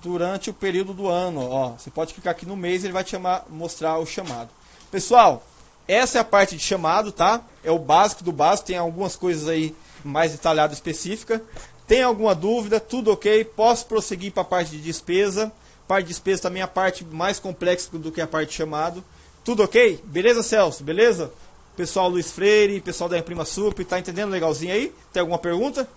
durante o período do ano. Ó. Você pode clicar aqui no mês e ele vai te mostrar o chamado. Pessoal, essa é a parte de chamado, tá? É o básico do básico. Tem algumas coisas aí mais detalhadas, específicas. Tem alguma dúvida? Tudo ok? Posso prosseguir para a parte de despesa. A parte de despesa também é a parte mais complexa do que a parte de chamado. Tudo ok? Beleza, Celso? Beleza? Pessoal Luiz Freire, pessoal da Imprima Sup, tá entendendo legalzinho aí? Tem alguma pergunta?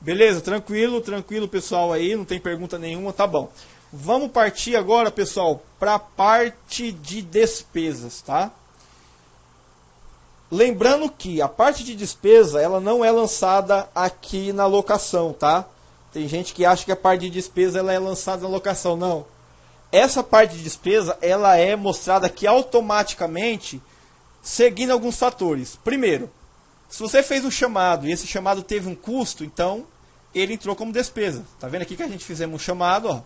Beleza, tranquilo, tranquilo pessoal aí, não tem pergunta nenhuma, tá bom. Vamos partir agora, pessoal, para a parte de despesas, tá? Lembrando que a parte de despesa, ela não é lançada aqui na locação, tá? Tem gente que acha que a parte de despesa ela é lançada na locação, não. Essa parte de despesa, ela é mostrada aqui automaticamente, seguindo alguns fatores. Primeiro, se você fez um chamado e esse chamado teve um custo, então ele entrou como despesa. Tá vendo aqui que a gente fizemos um chamado, ó,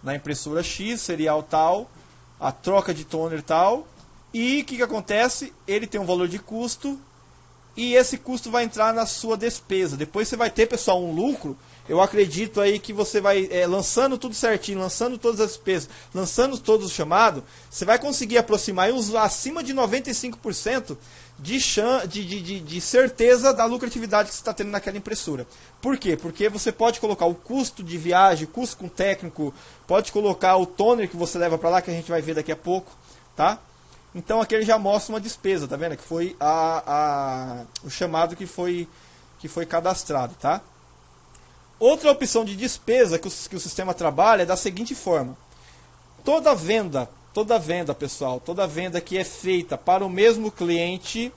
na impressora X, serial tal, a troca de toner tal, e o que acontece? Ele tem um valor de custo e esse custo vai entrar na sua despesa. Depois você vai ter, pessoal, um lucro. Eu acredito aí que você vai, lançando tudo certinho, lançando todas as despesas, lançando todos os chamados, você vai conseguir aproximar uns acima de 95% de certeza da lucratividade que você está tendo naquela impressora. Por quê? Porque você pode colocar o custo de viagem, custo com técnico, pode colocar o toner que você leva para lá, que a gente vai ver daqui a pouco, tá? Então aqui ele já mostra uma despesa, tá vendo? Que foi o chamado que foi cadastrado, tá? Outra opção de despesa que o sistema trabalha é da seguinte forma. Toda venda, pessoal, toda venda que é feita para o mesmo cliente,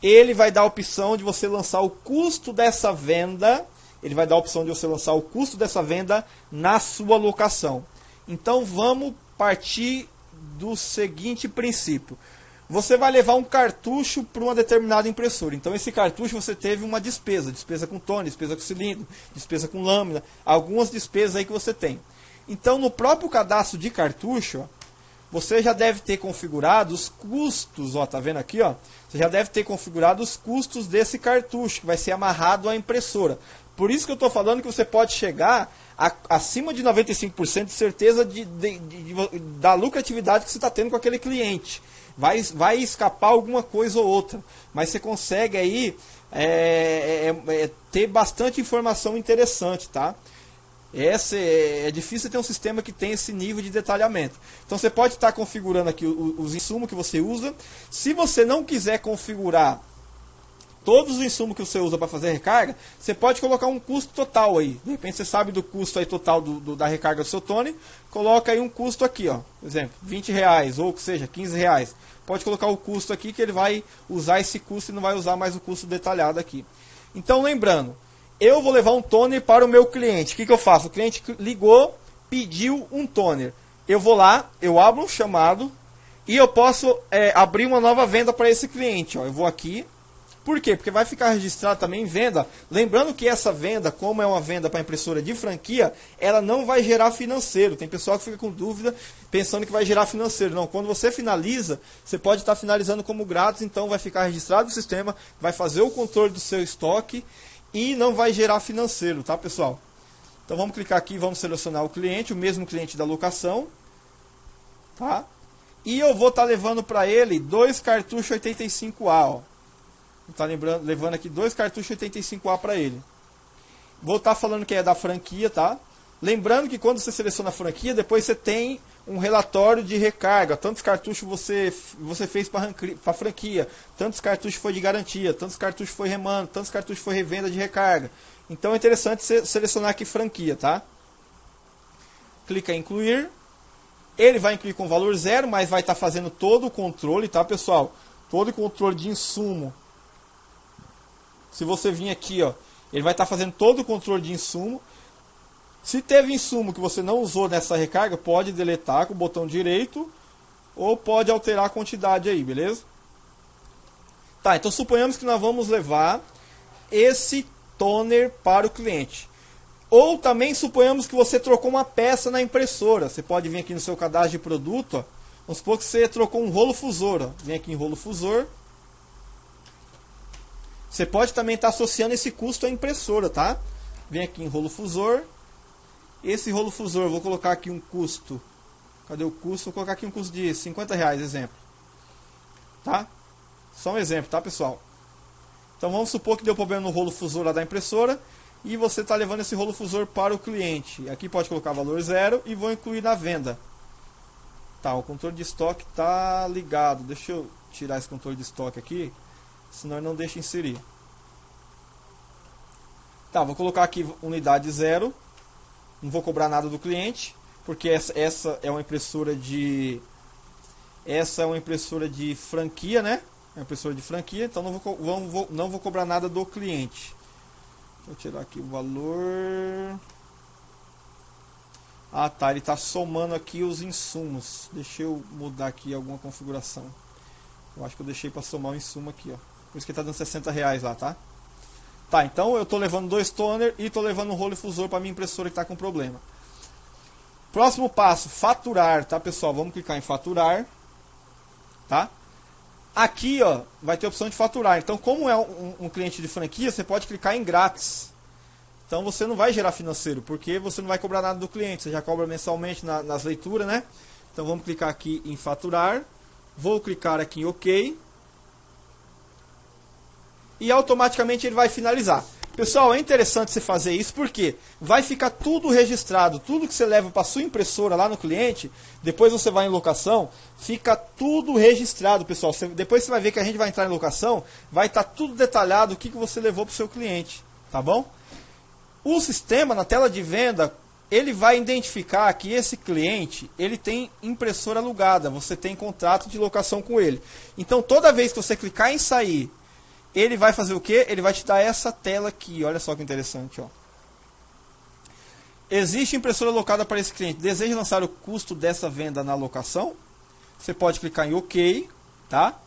ele vai dar a opção de você lançar o custo dessa venda, na sua locação. Então vamos partir do seguinte princípio. Você vai levar um cartucho para uma determinada impressora. Então esse cartucho você teve uma despesa com toner, despesa com cilindro, despesa com lâmina, algumas despesas aí que você tem. Então no próprio cadastro de cartucho, você já deve ter configurado os custos, ó, tá vendo aqui, ó? Você já deve ter configurado os custos desse cartucho, que vai ser amarrado à impressora. Por isso que eu estou falando que você pode chegar acima de 95% de certeza da lucratividade que você está tendo com aquele cliente. Vai escapar alguma coisa ou outra, mas você consegue aí ter bastante informação interessante, tá? É difícil ter um sistema que tem esse nível de detalhamento. Então você pode estar configurando aqui os insumos que você usa. Se você não quiser configurar todos os insumos que você usa para fazer a recarga, você pode colocar um custo total aí. De repente você sabe do custo aí total da recarga do seu toner, coloca aí um custo aqui, ó. Por exemplo, R$20, ou que seja, R$15. Pode colocar o custo aqui que ele vai usar esse custo e não vai usar mais o custo detalhado aqui. Então lembrando, eu vou levar um toner para o meu cliente. O que eu faço? O cliente ligou, pediu um toner. Eu vou lá, eu abro um chamado e eu posso abrir uma nova venda para esse cliente. Ó. Eu vou aqui. Por quê? Porque vai ficar registrado também em venda. Lembrando que essa venda, como é uma venda para impressora de franquia, ela não vai gerar financeiro. Tem pessoal que fica com dúvida pensando que vai gerar financeiro. Não, quando você finaliza, você pode estar finalizando como grátis, então vai ficar registrado no sistema, vai fazer o controle do seu estoque e não vai gerar financeiro, tá, pessoal? Então vamos clicar aqui, vamos selecionar o cliente, o mesmo cliente da locação, tá? E eu vou estar levando para ele 2 cartuchos 85A, ó. Tá levando aqui 2 cartuchos 85A para ele. Vou estar falando que é da franquia, tá? Lembrando que quando você seleciona a franquia, depois você tem um relatório de recarga. Tantos cartuchos você fez para a franquia, tantos cartuchos foi de garantia, tantos cartuchos foi remando, tantos cartuchos foi revenda de recarga. Então é interessante você selecionar aqui franquia, tá? Clica em incluir. Ele vai incluir com valor 0, mas vai estar fazendo todo o controle, tá, pessoal? Todo o controle de insumo. Se você vir aqui, ó, ele vai estar fazendo todo o controle de insumo. Se teve insumo que você não usou nessa recarga, pode deletar com o botão direito ou pode alterar a quantidade aí, beleza? Tá, então suponhamos que nós vamos levar esse toner para o cliente. Ou também suponhamos que você trocou uma peça na impressora. Você pode vir aqui no seu cadastro de produto, ó. Vamos supor que você trocou um rolo fusor, ó. Vem aqui em rolo fusor. Você pode também estar associando esse custo à impressora, tá? Vem aqui em rolo fusor. Esse rolo fusor, eu vou colocar aqui um custo. Cadê o custo? Vou colocar aqui um custo de R$50, exemplo. Tá? Só um exemplo, tá, pessoal? Então vamos supor que deu problema no rolo fusor lá da impressora. E você está levando esse rolo fusor para o cliente. Aqui pode colocar valor 0 e vou incluir na venda. Tá, o controle de estoque está ligado. Deixa eu tirar esse controle de estoque aqui. Senão ele não deixa inserir. Tá, vou colocar aqui unidade 0. Não vou cobrar nada do cliente, porque essa é uma impressora de franquia, né? É uma impressora de franquia, então não vou cobrar nada do cliente. Vou tirar aqui o valor. Ah, tá, ele está somando aqui os insumos. Deixa eu mudar aqui alguma configuração. Eu acho que eu deixei para somar o insumo aqui, ó. Por isso que está dando R$60 lá, tá? Tá, então eu estou levando 2 toner e estou levando um rolo difusor para minha impressora que está com problema. Próximo passo, faturar, tá, pessoal? Vamos clicar em faturar, tá? Aqui, ó, vai ter a opção de faturar. Então, como é um cliente de franquia, você pode clicar em grátis. Então, você não vai gerar financeiro, porque você não vai cobrar nada do cliente. Você já cobra mensalmente nas leituras, né? Então, vamos clicar aqui em faturar. Vou clicar aqui em OK. E automaticamente ele vai finalizar. Pessoal, é interessante você fazer isso porque vai ficar tudo registrado, tudo que você leva para sua impressora lá no cliente, depois você vai em locação, fica tudo registrado, pessoal. Depois você vai ver que a gente vai entrar em locação, vai estar tudo detalhado o que você levou para o seu cliente, tá bom? O sistema na tela de venda, ele vai identificar que esse cliente, ele tem impressora alugada, você tem contrato de locação com ele. Então toda vez que você clicar em sair, ele vai fazer o quê? Ele vai te dar essa tela aqui, olha só que interessante, ó. Existe impressora alocada para esse cliente. Deseja lançar o custo dessa venda na locação? Você pode clicar em OK, tá?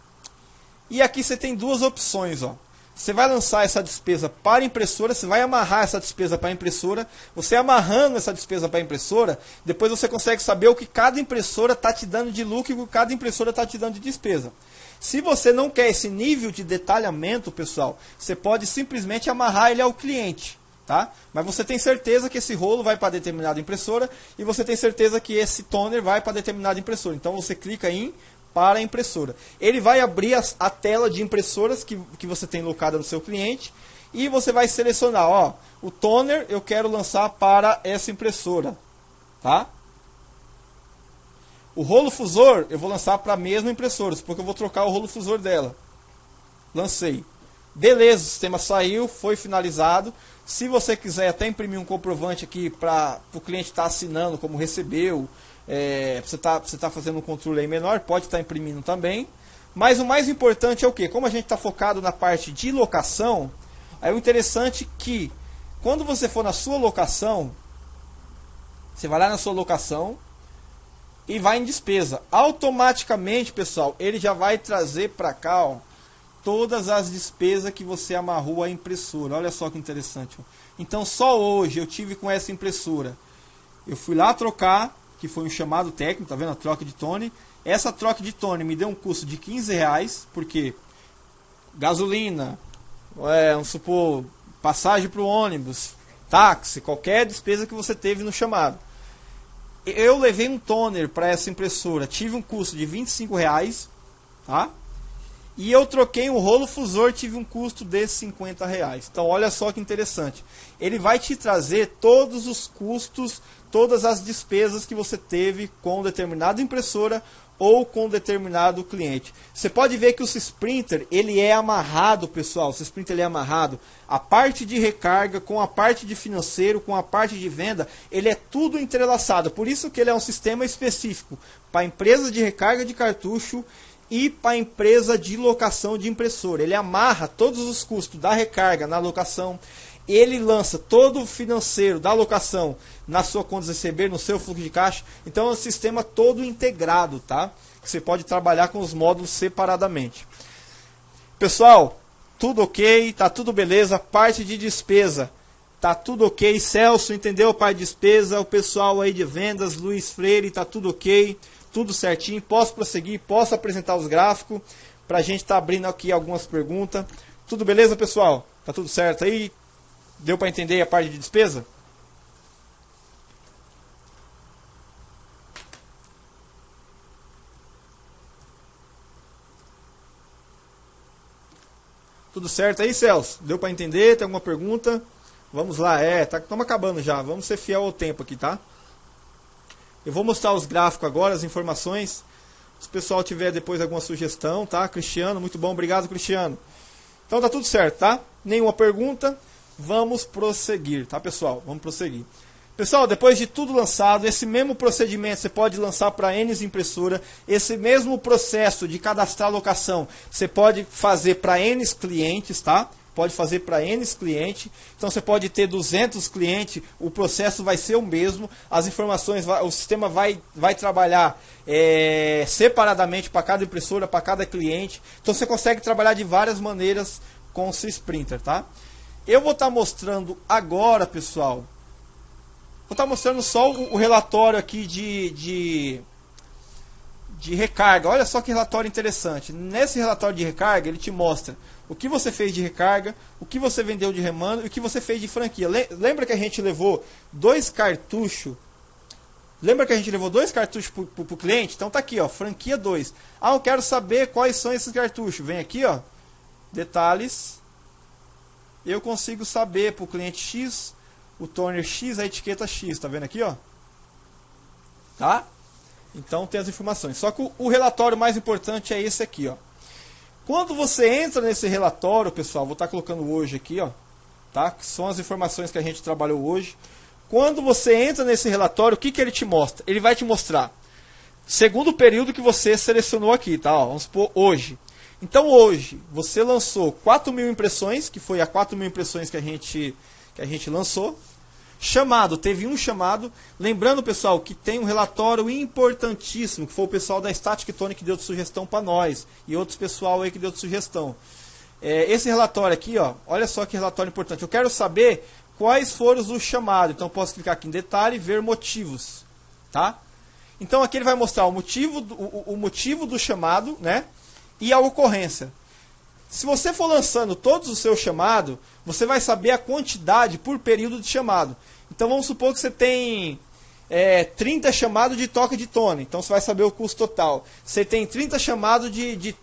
E aqui você tem duas opções, ó. Você vai lançar essa despesa para a impressora, você vai amarrar essa despesa para a impressora. Você amarrando essa despesa para a impressora, depois você consegue saber o que cada impressora está te dando de lucro e o que cada impressora está te dando de despesa. Se você não quer esse nível de detalhamento, pessoal, você pode simplesmente amarrar ele ao cliente, tá? Mas você tem certeza que esse rolo vai para determinada impressora e você tem certeza que esse toner vai para determinada impressora. Então você clica em para a impressora. Ele vai abrir a tela de impressoras que você tem locada no seu cliente e você vai selecionar, ó, o toner eu quero lançar para essa impressora, tá? O rolo fusor eu vou lançar para a mesma impressora, porque eu vou trocar o rolo fusor dela. Lancei. Beleza, o sistema saiu, foi finalizado. Se você quiser até imprimir um comprovante aqui para o cliente estar assinando como recebeu, você tá fazendo um controle aí menor, pode estar imprimindo também. Mas o mais importante é o que? Como a gente está focado na parte de locação, é o interessante que quando você for na sua locação, você vai lá na sua locação e vai em despesa. Automaticamente, pessoal, ele já vai trazer para cá, ó, todas as despesas que você amarrou à impressora. Olha só que interessante. Ó. Então, só hoje eu tive com essa impressora. Eu fui lá trocar, que foi um chamado técnico, tá vendo? A troca de tone. Essa troca de tone me deu um custo de R$15, porque gasolina, vamos supor, passagem para o ônibus, táxi, qualquer despesa que você teve no chamado. Eu levei um toner para essa impressora, tive um custo de R$25, tá? E eu troquei um rolo fusor, tive um custo de R$50. Então olha só que interessante. Ele vai te trazer todos os custos, todas as despesas que você teve com determinada impressora ou com determinado cliente. Você pode ver que o Sprinter, ele é amarrado, pessoal. O Sprinter ele é amarrado. A parte de recarga com a parte de financeiro, com a parte de venda, ele é tudo entrelaçado. Por isso que ele é um sistema específico para empresas de recarga de cartucho e para a empresa de locação de impressora. Ele amarra todos os custos da recarga na locação. Ele lança todo o financeiro da locação na sua conta receber, no seu fluxo de caixa. Então é um sistema todo integrado, tá? Você pode trabalhar com os módulos separadamente. Pessoal, tudo ok, tá tudo beleza. Parte de despesa, tá tudo ok. Celso, entendeu a parte de despesa? O pessoal aí de vendas, Luiz Freire, tá tudo ok. Tudo certinho. Posso prosseguir, posso apresentar os gráficos para a gente estar abrindo aqui algumas perguntas. Tudo beleza, pessoal? Tá tudo certo aí? Deu para entender a parte de despesa? Tudo certo aí, Celso? Deu para entender? Tem alguma pergunta? Vamos lá, estamos acabando já. Vamos ser fiel ao tempo aqui, tá? Eu vou mostrar os gráficos agora, as informações. Se o pessoal tiver depois alguma sugestão, tá? Cristiano, muito bom, obrigado, Cristiano. Então tá tudo certo, tá? Nenhuma pergunta. Vamos prosseguir, tá, pessoal? Vamos prosseguir. Pessoal, depois de tudo lançado, esse mesmo procedimento você pode lançar para N impressora. Esse mesmo processo de cadastrar locação você pode fazer para N clientes, tá? Pode fazer para N clientes. Então você pode ter 200 clientes, o processo vai ser o mesmo. As informações, o sistema vai trabalhar separadamente para cada impressora, para cada cliente. Então você consegue trabalhar de várias maneiras com o Sprinter, tá? Eu vou estar mostrando agora, pessoal. Vou estar mostrando só o relatório aqui de recarga. Olha só que relatório interessante. Nesse relatório de recarga, ele te mostra o que você fez de recarga, o que você vendeu de remando e o que você fez de franquia. Lembra que a gente levou 2 cartuchos? Lembra que a gente levou 2 cartuchos para o cliente? Então tá aqui, ó, franquia 2. Ah, eu quero saber quais são esses cartuchos. Vem aqui, ó, detalhes. eu consigo saber para o cliente X, o toner X, a etiqueta X. Tá vendo aqui, ó? Tá? Então tem as informações. Só que o relatório mais importante é esse aqui, ó. Quando você entra nesse relatório, pessoal, vou estar colocando hoje aqui, ó, tá? Que são as informações que a gente trabalhou hoje. Quando você entra nesse relatório, o que ele te mostra? Ele vai te mostrar, segundo o período que você selecionou aqui, tá? Ó, vamos supor, hoje. Então hoje, você lançou 4.000 impressões, que foi a 4.000 impressões que a gente lançou. Chamado, teve um chamado. Lembrando, pessoal, que tem um relatório importantíssimo, que foi o pessoal da Static Tone que deu de sugestão para nós. E outros pessoal aí que deu de sugestão. Esse relatório aqui, ó, olha só que relatório importante. Eu quero saber quais foram os chamados. Então, eu posso clicar aqui em detalhe e ver motivos. Tá? Então, aqui ele vai mostrar o motivo do chamado, né? E a ocorrência. Se você for lançando todos os seus chamados, você vai saber a quantidade por período de chamado. Então vamos supor que você tem 30 chamados de toca de tone. Então você vai saber o custo total. Você tem 30 chamados de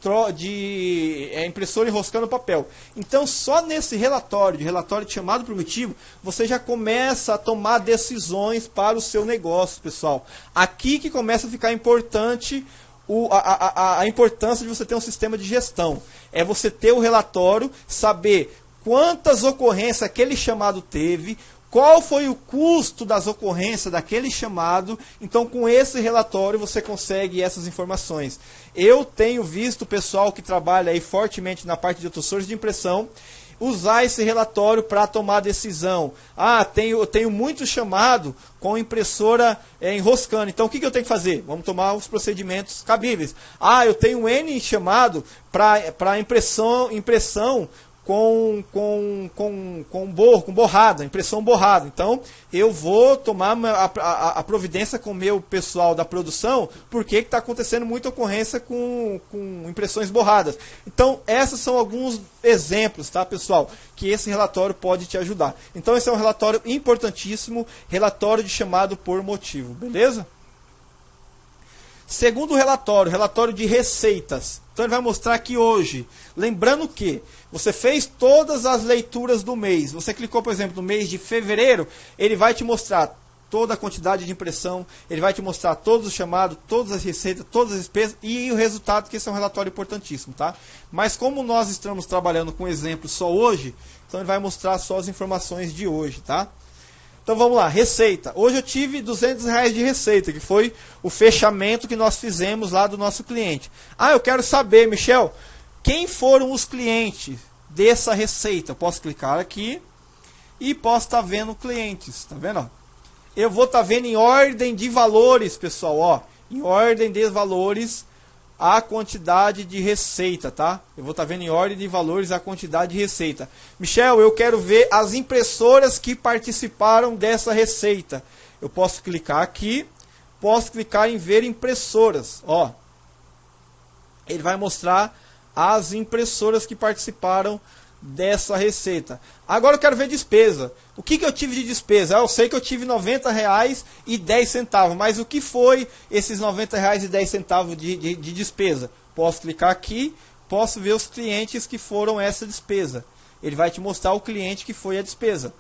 impressora enroscando papel. Então só nesse relatório de chamado primitivo, você já começa a tomar decisões para o seu negócio, pessoal. Aqui que começa a ficar importante a importância de você ter um sistema de gestão. É você ter o relatório, saber quantas ocorrências aquele chamado teve, qual foi o custo das ocorrências daquele chamado. Então, com esse relatório, você consegue essas informações. Eu tenho visto o pessoal que trabalha aí fortemente na parte de autossores de impressão usar esse relatório para tomar decisão. Eu tenho muito chamado com impressora enroscando. Então, o que eu tenho que fazer? Vamos tomar os procedimentos cabíveis. Eu tenho N chamado para impressão com borrada, impressão borrada. Então, eu vou tomar a providência com o meu pessoal da produção, porque está acontecendo muita ocorrência com impressões borradas. Então, esses são alguns exemplos, tá, pessoal, que esse relatório pode te ajudar. Então, esse é um relatório importantíssimo, relatório de chamado por motivo, beleza? Segundo relatório de receitas. Então ele vai mostrar aqui hoje. Lembrando que você fez todas as leituras do mês. Você clicou, por exemplo, no mês de fevereiro, ele vai te mostrar toda a quantidade de impressão, ele vai te mostrar todos os chamados, todas as receitas, todas as despesas e o resultado, que esse é um relatório importantíssimo, tá? Mas como nós estamos trabalhando com exemplo só hoje, então ele vai mostrar só as informações de hoje, tá? Então vamos lá, receita. Hoje eu tive R$200 de receita, que foi o fechamento que nós fizemos lá do nosso cliente. Eu quero saber, Michel, quem foram os clientes dessa receita? Eu posso clicar aqui e posso estar vendo clientes, tá vendo? Eu vou estar vendo em ordem de valores, pessoal, ó, em ordem de valores a quantidade de receita, tá? Eu vou estar vendo em ordem de valores a quantidade de receita. Michel, eu quero ver as impressoras que participaram dessa receita. Eu posso clicar aqui, posso clicar em ver impressoras, ó. Ele vai mostrar as impressoras que participaram dessa receita. Agora eu quero ver despesa. O que eu tive de despesa? Eu sei que eu tive R$90,10, mas o que foi esses R$90,10 de despesa? Posso clicar aqui, posso ver os clientes que foram essa despesa. Ele vai te mostrar o cliente que foi a despesa.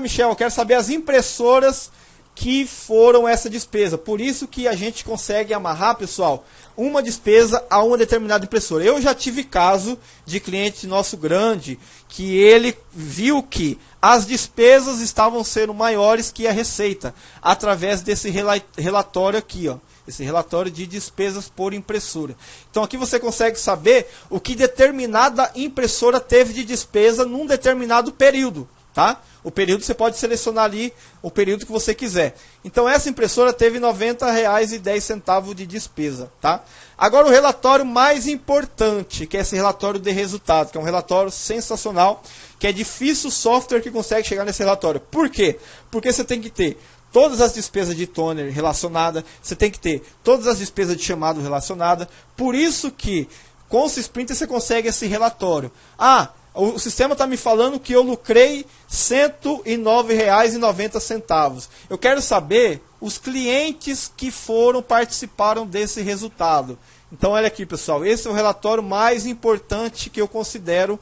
Michel, eu quero saber as impressoras que foram essa despesa. Por isso que a gente consegue amarrar, pessoal, uma despesa a uma determinada impressora. Eu já tive caso de cliente nosso grande que ele viu que as despesas estavam sendo maiores que a receita, através desse relatório aqui, ó, esse relatório de despesas por impressora. Então aqui você consegue saber o que determinada impressora teve de despesa num determinado período, tá? O período você pode selecionar ali o período que você quiser. Então essa impressora teve R$90,10 de despesa, tá? Agora o relatório mais importante, que é esse relatório de resultado, que é um relatório sensacional, que é difícil o software que consegue chegar nesse relatório. Por quê? Porque você tem que ter todas as despesas de toner relacionadas, você tem que ter todas as despesas de chamado relacionadas. Por isso que com o Sprinter você consegue esse relatório. O sistema está me falando que eu lucrei R$109,90. Eu quero saber os clientes que participaram desse resultado. Então olha aqui, pessoal, esse é o relatório mais importante que eu considero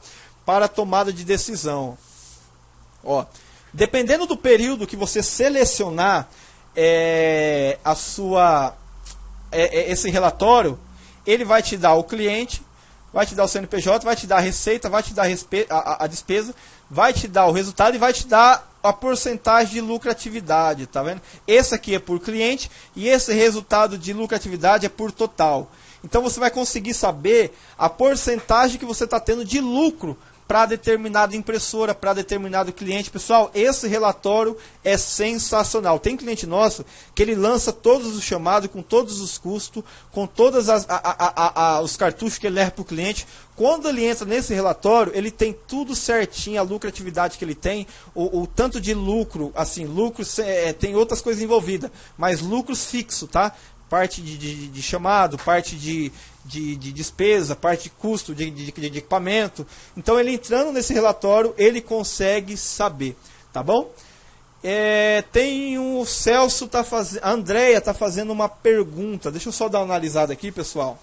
para a tomada de decisão. Ó, dependendo do período que você selecionar esse relatório, ele vai te dar o cliente, vai te dar o CNPJ, vai te dar a receita, vai te dar a despesa, vai te dar o resultado e vai te dar a porcentagem de lucratividade, tá vendo? Esse aqui é por cliente e esse resultado de lucratividade é por total. Então você vai conseguir saber a porcentagem que você está tendo de lucro para determinada impressora, para determinado cliente. Pessoal, esse relatório é sensacional. Tem cliente nosso que ele lança todos os chamados, com todos os custos, com todos os cartuchos que ele leva para o cliente. Quando ele entra nesse relatório, ele tem tudo certinho, a lucratividade que ele tem, o tanto de lucro, assim, tem outras coisas envolvidas, mas lucros fixos, tá? Parte de chamado, parte de despesa, parte de custo de equipamento. Então ele entrando nesse relatório, ele consegue saber, tá bom? Tem o Celso tá fazendo, a Andréia está fazendo uma pergunta. Deixa eu só dar uma analisada aqui, pessoal.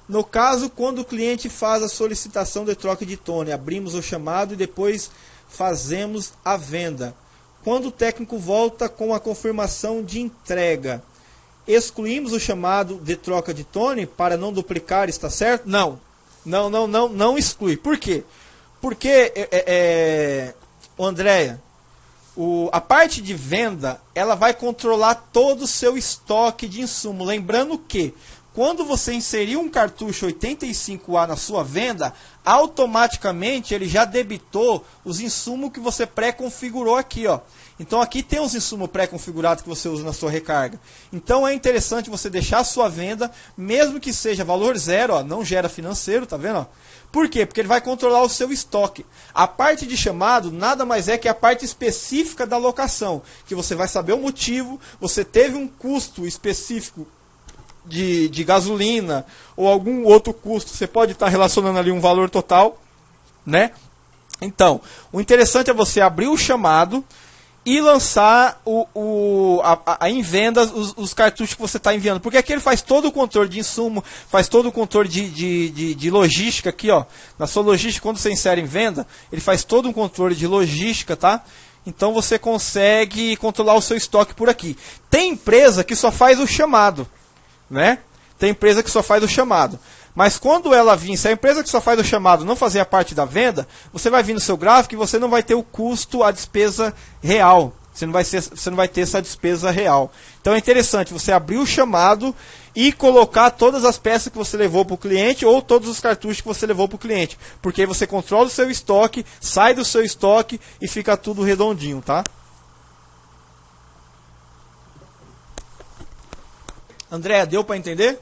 No caso, quando o cliente faz a solicitação de troca de tone, abrimos o chamado e depois fazemos a venda. Quando o técnico volta com a confirmação de entrega, excluímos o chamado de troca de tone para não duplicar, está certo? Não. Não exclui. Por quê? Porque, Andréia, a parte de venda, ela vai controlar todo o seu estoque de insumo. Lembrando que, quando você inserir um cartucho 85A na sua venda, automaticamente ele já debitou os insumos que você pré-configurou aqui, ó. Então aqui tem os insumos pré-configurados que você usa na sua recarga. Então é interessante você deixar a sua venda, mesmo que seja valor zero, ó, não gera financeiro, tá vendo? Ó? Por quê? Porque ele vai controlar o seu estoque. A parte de chamado nada mais é que a parte específica da locação, que você vai saber o motivo, você teve um custo específico de gasolina ou algum outro custo, você pode estar relacionando ali um valor total, né? Então, o interessante é você abrir o chamado e lançar em vendas os cartuchos que você está enviando. Porque aqui ele faz todo o controle de insumo, faz todo o controle de logística aqui, ó. Na sua logística, quando você insere em venda, ele faz todo um controle de logística, tá? Então você consegue controlar o seu estoque por aqui. Tem empresa que só faz o chamado, né? Tem empresa que só faz o chamado. Mas quando ela vir, se a empresa que só faz o chamado não fazer a parte da venda, você vai vir no seu gráfico e você não vai ter o custo, a despesa real. Você não vai ter essa despesa real. Então é interessante você abrir o chamado e colocar todas as peças que você levou para o cliente ou todos os cartuchos que você levou para o cliente. Porque aí você controla o seu estoque, sai do seu estoque e fica tudo redondinho, tá? André, deu para entender?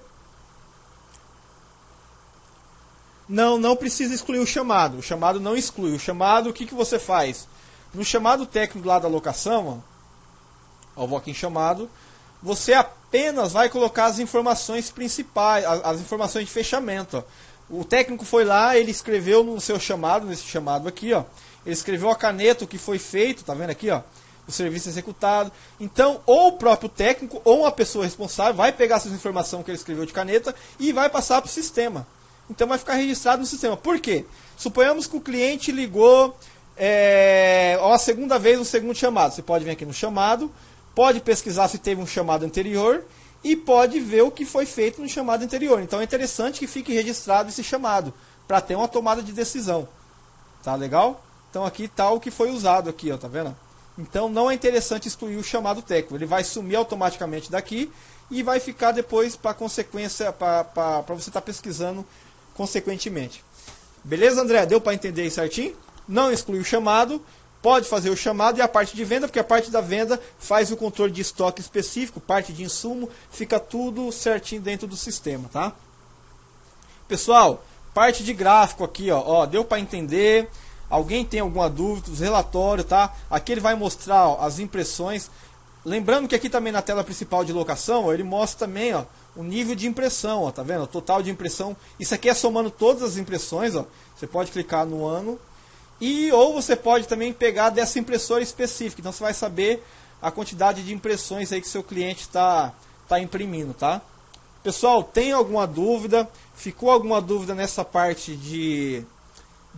Não precisa excluir o chamado. O chamado não exclui. O chamado, o que você faz? No chamado técnico lá da locação, ó, eu vou aqui em chamado, você apenas vai colocar as informações principais, as informações de fechamento. Ó. O técnico foi lá, ele escreveu no seu chamado, nesse chamado aqui, ó, ele escreveu a caneta, o que foi feito, tá vendo aqui, ó, o serviço executado. Então, ou o próprio técnico, ou uma pessoa responsável vai pegar essas informações que ele escreveu de caneta e vai passar para o sistema. Então vai ficar registrado no sistema. Por quê? Suponhamos que o cliente ligou a segunda vez no segundo chamado. Você pode vir aqui no chamado, pode pesquisar se teve um chamado anterior e pode ver o que foi feito no chamado anterior. Então é interessante que fique registrado esse chamado para ter uma tomada de decisão. Tá legal? Então aqui está o que foi usado aqui, ó, tá vendo? Então não é interessante excluir o chamado técnico. Ele vai sumir automaticamente daqui e vai ficar depois para consequência, para você estar pesquisando consequentemente. Beleza, André? Deu para entender aí certinho? Não exclui o chamado, pode fazer o chamado e a parte de venda, porque a parte da venda faz o controle de estoque específico, parte de insumo, fica tudo certinho dentro do sistema, tá? Pessoal, parte de gráfico aqui, ó, deu para entender? Alguém tem alguma dúvida? Os relatórios, tá? Aqui ele vai mostrar, ó, as impressões. Lembrando que aqui também na tela principal de locação, ó, ele mostra também, ó, o nível de impressão, ó, tá vendo? O total de impressão. Isso aqui é somando todas as impressões, ó. Você pode clicar no ano. Ou você pode também pegar dessa impressora específica. Então você vai saber a quantidade de impressões aí que seu cliente está imprimindo, tá? Pessoal, tem alguma dúvida? Ficou alguma dúvida nessa parte de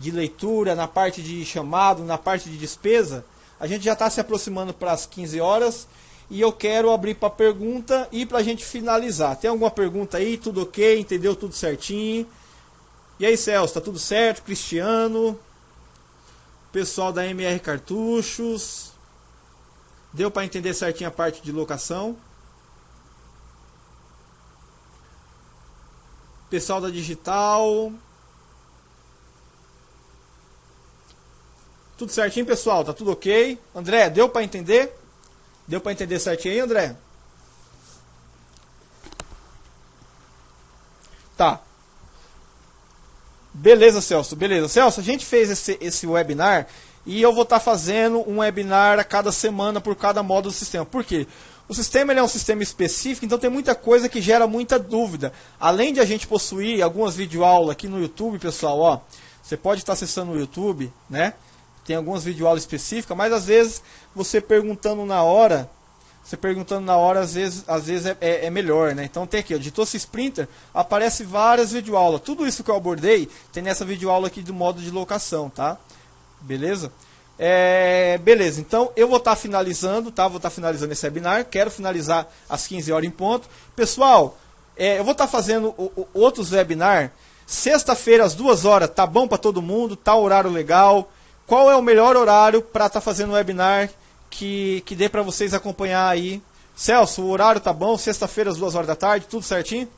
leitura, na parte de chamado, na parte de despesa? A gente já está se aproximando para as 15 horas e eu quero abrir para pergunta e para a gente finalizar. Tem alguma pergunta aí? Tudo ok? Entendeu tudo certinho? E aí, Celso, tá tudo certo? Cristiano, pessoal da MR Cartuchos, deu para entender certinho a parte de locação? Pessoal da Digital, tudo certinho, pessoal? Tá tudo ok? André, deu para entender? Deu para entender certinho aí, André? Tá. Beleza, Celso. Beleza. Celso, a gente fez esse webinar e eu vou estar fazendo um webinar a cada semana por cada módulo do sistema. Por quê? O sistema ele é um sistema específico, então tem muita coisa que gera muita dúvida. Além de a gente possuir algumas videoaulas aqui no YouTube, pessoal, ó, você pode estar acessando o YouTube, né? Tem algumas videoaulas específicas, mas às vezes você perguntando na hora, às vezes é melhor, né? Então tem aqui, ó, digitou-se Sprinter, aparece várias videoaulas. Tudo isso que eu abordei tem nessa videoaula aqui do modo de locação, tá? Beleza? Beleza, então eu vou estar finalizando, tá? Vou estar finalizando esse webinar, quero finalizar às 15 horas em ponto. Pessoal, eu vou estar fazendo outros webinars. Sexta-feira às 2 horas, tá bom para todo mundo? Tá horário legal? Qual é o melhor horário para estar fazendo o webinar que dê para vocês acompanhar aí? Celso, o horário tá bom? Sexta-feira às 2 horas da tarde, tudo certinho?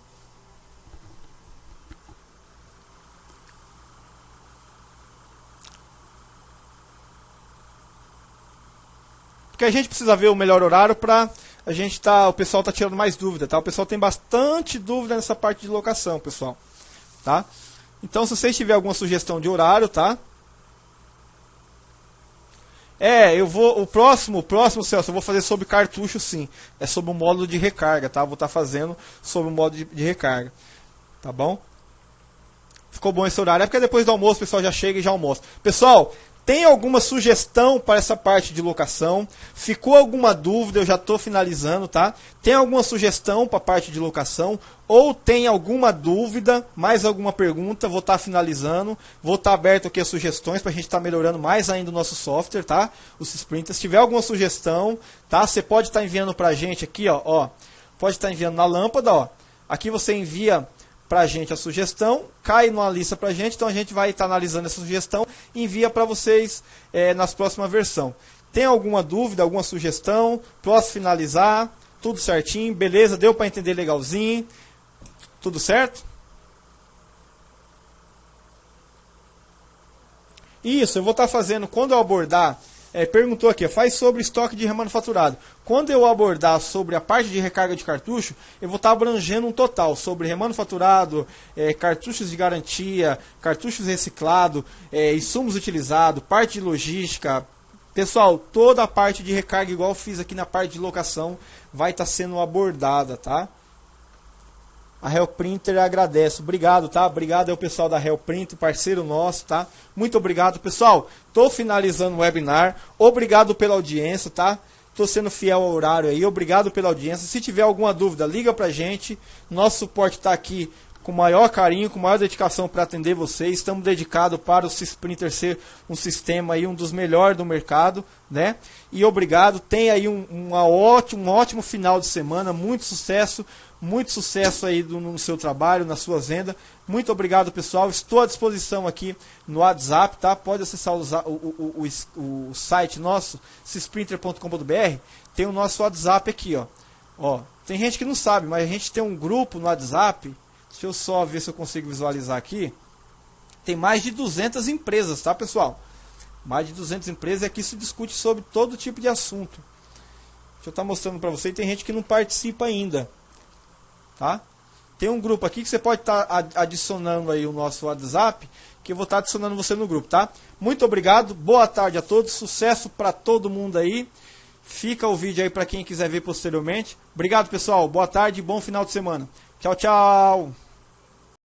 Porque a gente precisa ver o melhor horário para a gente o pessoal tá tirando mais dúvida, tá? O pessoal tem bastante dúvida nessa parte de locação, pessoal, tá? Então, se vocês tiverem alguma sugestão de horário, tá? O próximo, Celso, eu vou fazer sobre cartucho, sim. É sobre o módulo de recarga, tá? Vou estar fazendo sobre o módulo de recarga, tá bom? Ficou bom esse horário? É porque depois do almoço o pessoal já chega e já almoça. Pessoal, tem alguma sugestão para essa parte de locação? Ficou alguma dúvida? Eu já estou finalizando, tá? Tem alguma sugestão para a parte de locação? Ou tem alguma dúvida, mais alguma pergunta? Vou estar finalizando. Vou estar aberto aqui a sugestões para a gente estar melhorando mais ainda o nosso software, tá? Os sprinters. Se tiver alguma sugestão, tá? Você pode estar enviando para a gente aqui, ó. Pode estar enviando na lâmpada, ó. Aqui você envia para a gente a sugestão, cai numa lista para a gente, então a gente vai estar analisando essa sugestão e envia para vocês nas próximas versões. Tem alguma dúvida, alguma sugestão? Posso finalizar? Tudo certinho? Beleza? Deu para entender legalzinho? Tudo certo? Isso, eu vou estar fazendo, quando eu abordar, perguntou aqui, faz sobre estoque de remanufaturado. Quando eu abordar sobre a parte de recarga de cartucho, eu vou estar abrangendo um total sobre remanufaturado, cartuchos de garantia, cartuchos reciclados, insumos utilizados, parte de logística. Pessoal, toda a parte de recarga, igual eu fiz aqui na parte de locação, vai estar sendo abordada, tá? A Hell Printer agradece. Obrigado, tá? Obrigado ao pessoal da Hell Printer, parceiro nosso, tá? Muito obrigado, pessoal. Estou finalizando o webinar. Obrigado pela audiência, tá? Estou sendo fiel ao horário aí. Obrigado pela audiência. Se tiver alguma dúvida, liga pra gente. Nosso suporte está aqui com o maior carinho, com maior dedicação para atender vocês. Estamos dedicados para o Sprinter ser um sistema aí, um dos melhores do mercado, né? E obrigado. Tenha aí um ótimo final de semana. Muito sucesso aí no seu trabalho, na sua agenda. Muito obrigado, pessoal. Estou à disposição aqui no WhatsApp, tá? Pode acessar o site nosso, sprinter.com.br. Tem o nosso WhatsApp aqui, ó. Tem gente que não sabe, mas a gente tem um grupo no WhatsApp. Deixa eu só ver se eu consigo visualizar aqui. Tem mais de 200 empresas, tá, pessoal? Mais de 200 empresas, e aqui se discute sobre todo tipo de assunto. Deixa eu estar mostrando para você. Tem gente que não participa ainda, tá? Tem um grupo aqui que você pode estar adicionando aí o nosso WhatsApp, que eu vou estar adicionando você no grupo, tá? Muito obrigado, boa tarde a todos, sucesso para todo mundo aí. Fica o vídeo aí para quem quiser ver posteriormente. Obrigado, pessoal, boa tarde e bom final de semana. Tchau, tchau!